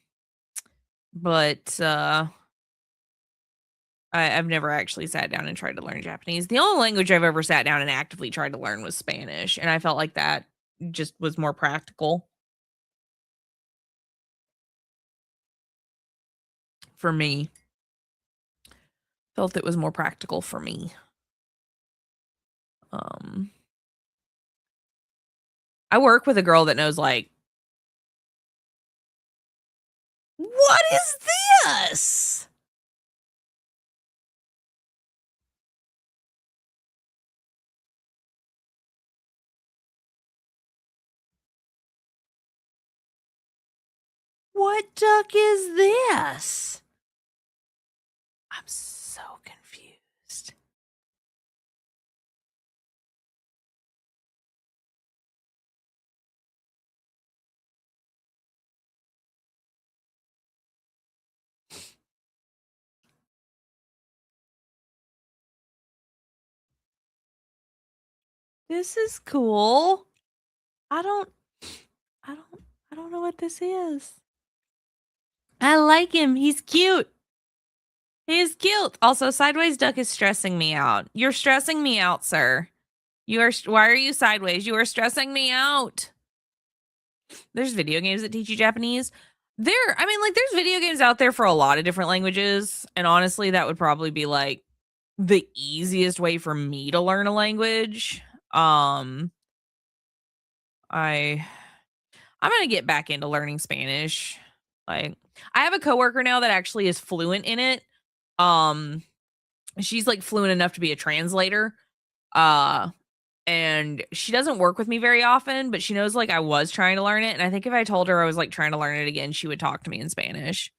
I've never actually sat down and tried to learn Japanese. The only language I've ever sat down and actively tried to learn was Spanish, and I felt like that just was more practical for me. Felt it was more practical for me. I work with a girl that knows like, what is this? What duck is this? I'm so confused. This is cool. I don't know what this is. I like him. He's cute. He's cute. Also, sideways duck is stressing me out. You're stressing me out, sir. Why are you sideways? You are stressing me out. There's video games that teach you Japanese. There's video games out there for a lot of different languages. And honestly, that would probably be like the easiest way for me to learn a language. I'm gonna get back into learning Spanish. Like, I have a coworker now that actually is fluent in it. She's like fluent enough to be a translator. And she doesn't work with me very often, but she knows like I was trying to learn it. And I think if I told her I was like trying to learn it again, she would talk to me in Spanish.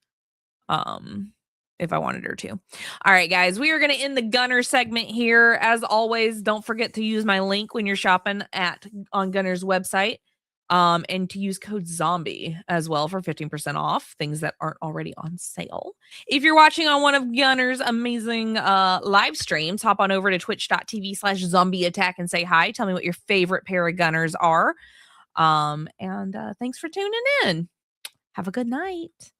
If I wanted her to. All right, guys, we are going to end the Gunnar segment here. As always, don't forget to use my link when you're shopping on Gunnar's website. And to use code ZOMBIE as well for 15% off things that aren't already on sale. If you're watching on one of Gunnar's amazing live streams, hop on over to twitch.tv/ZombeeAttack and say hi. Tell me what your favorite pair of Gunnars are. And thanks for tuning in. Have a good night.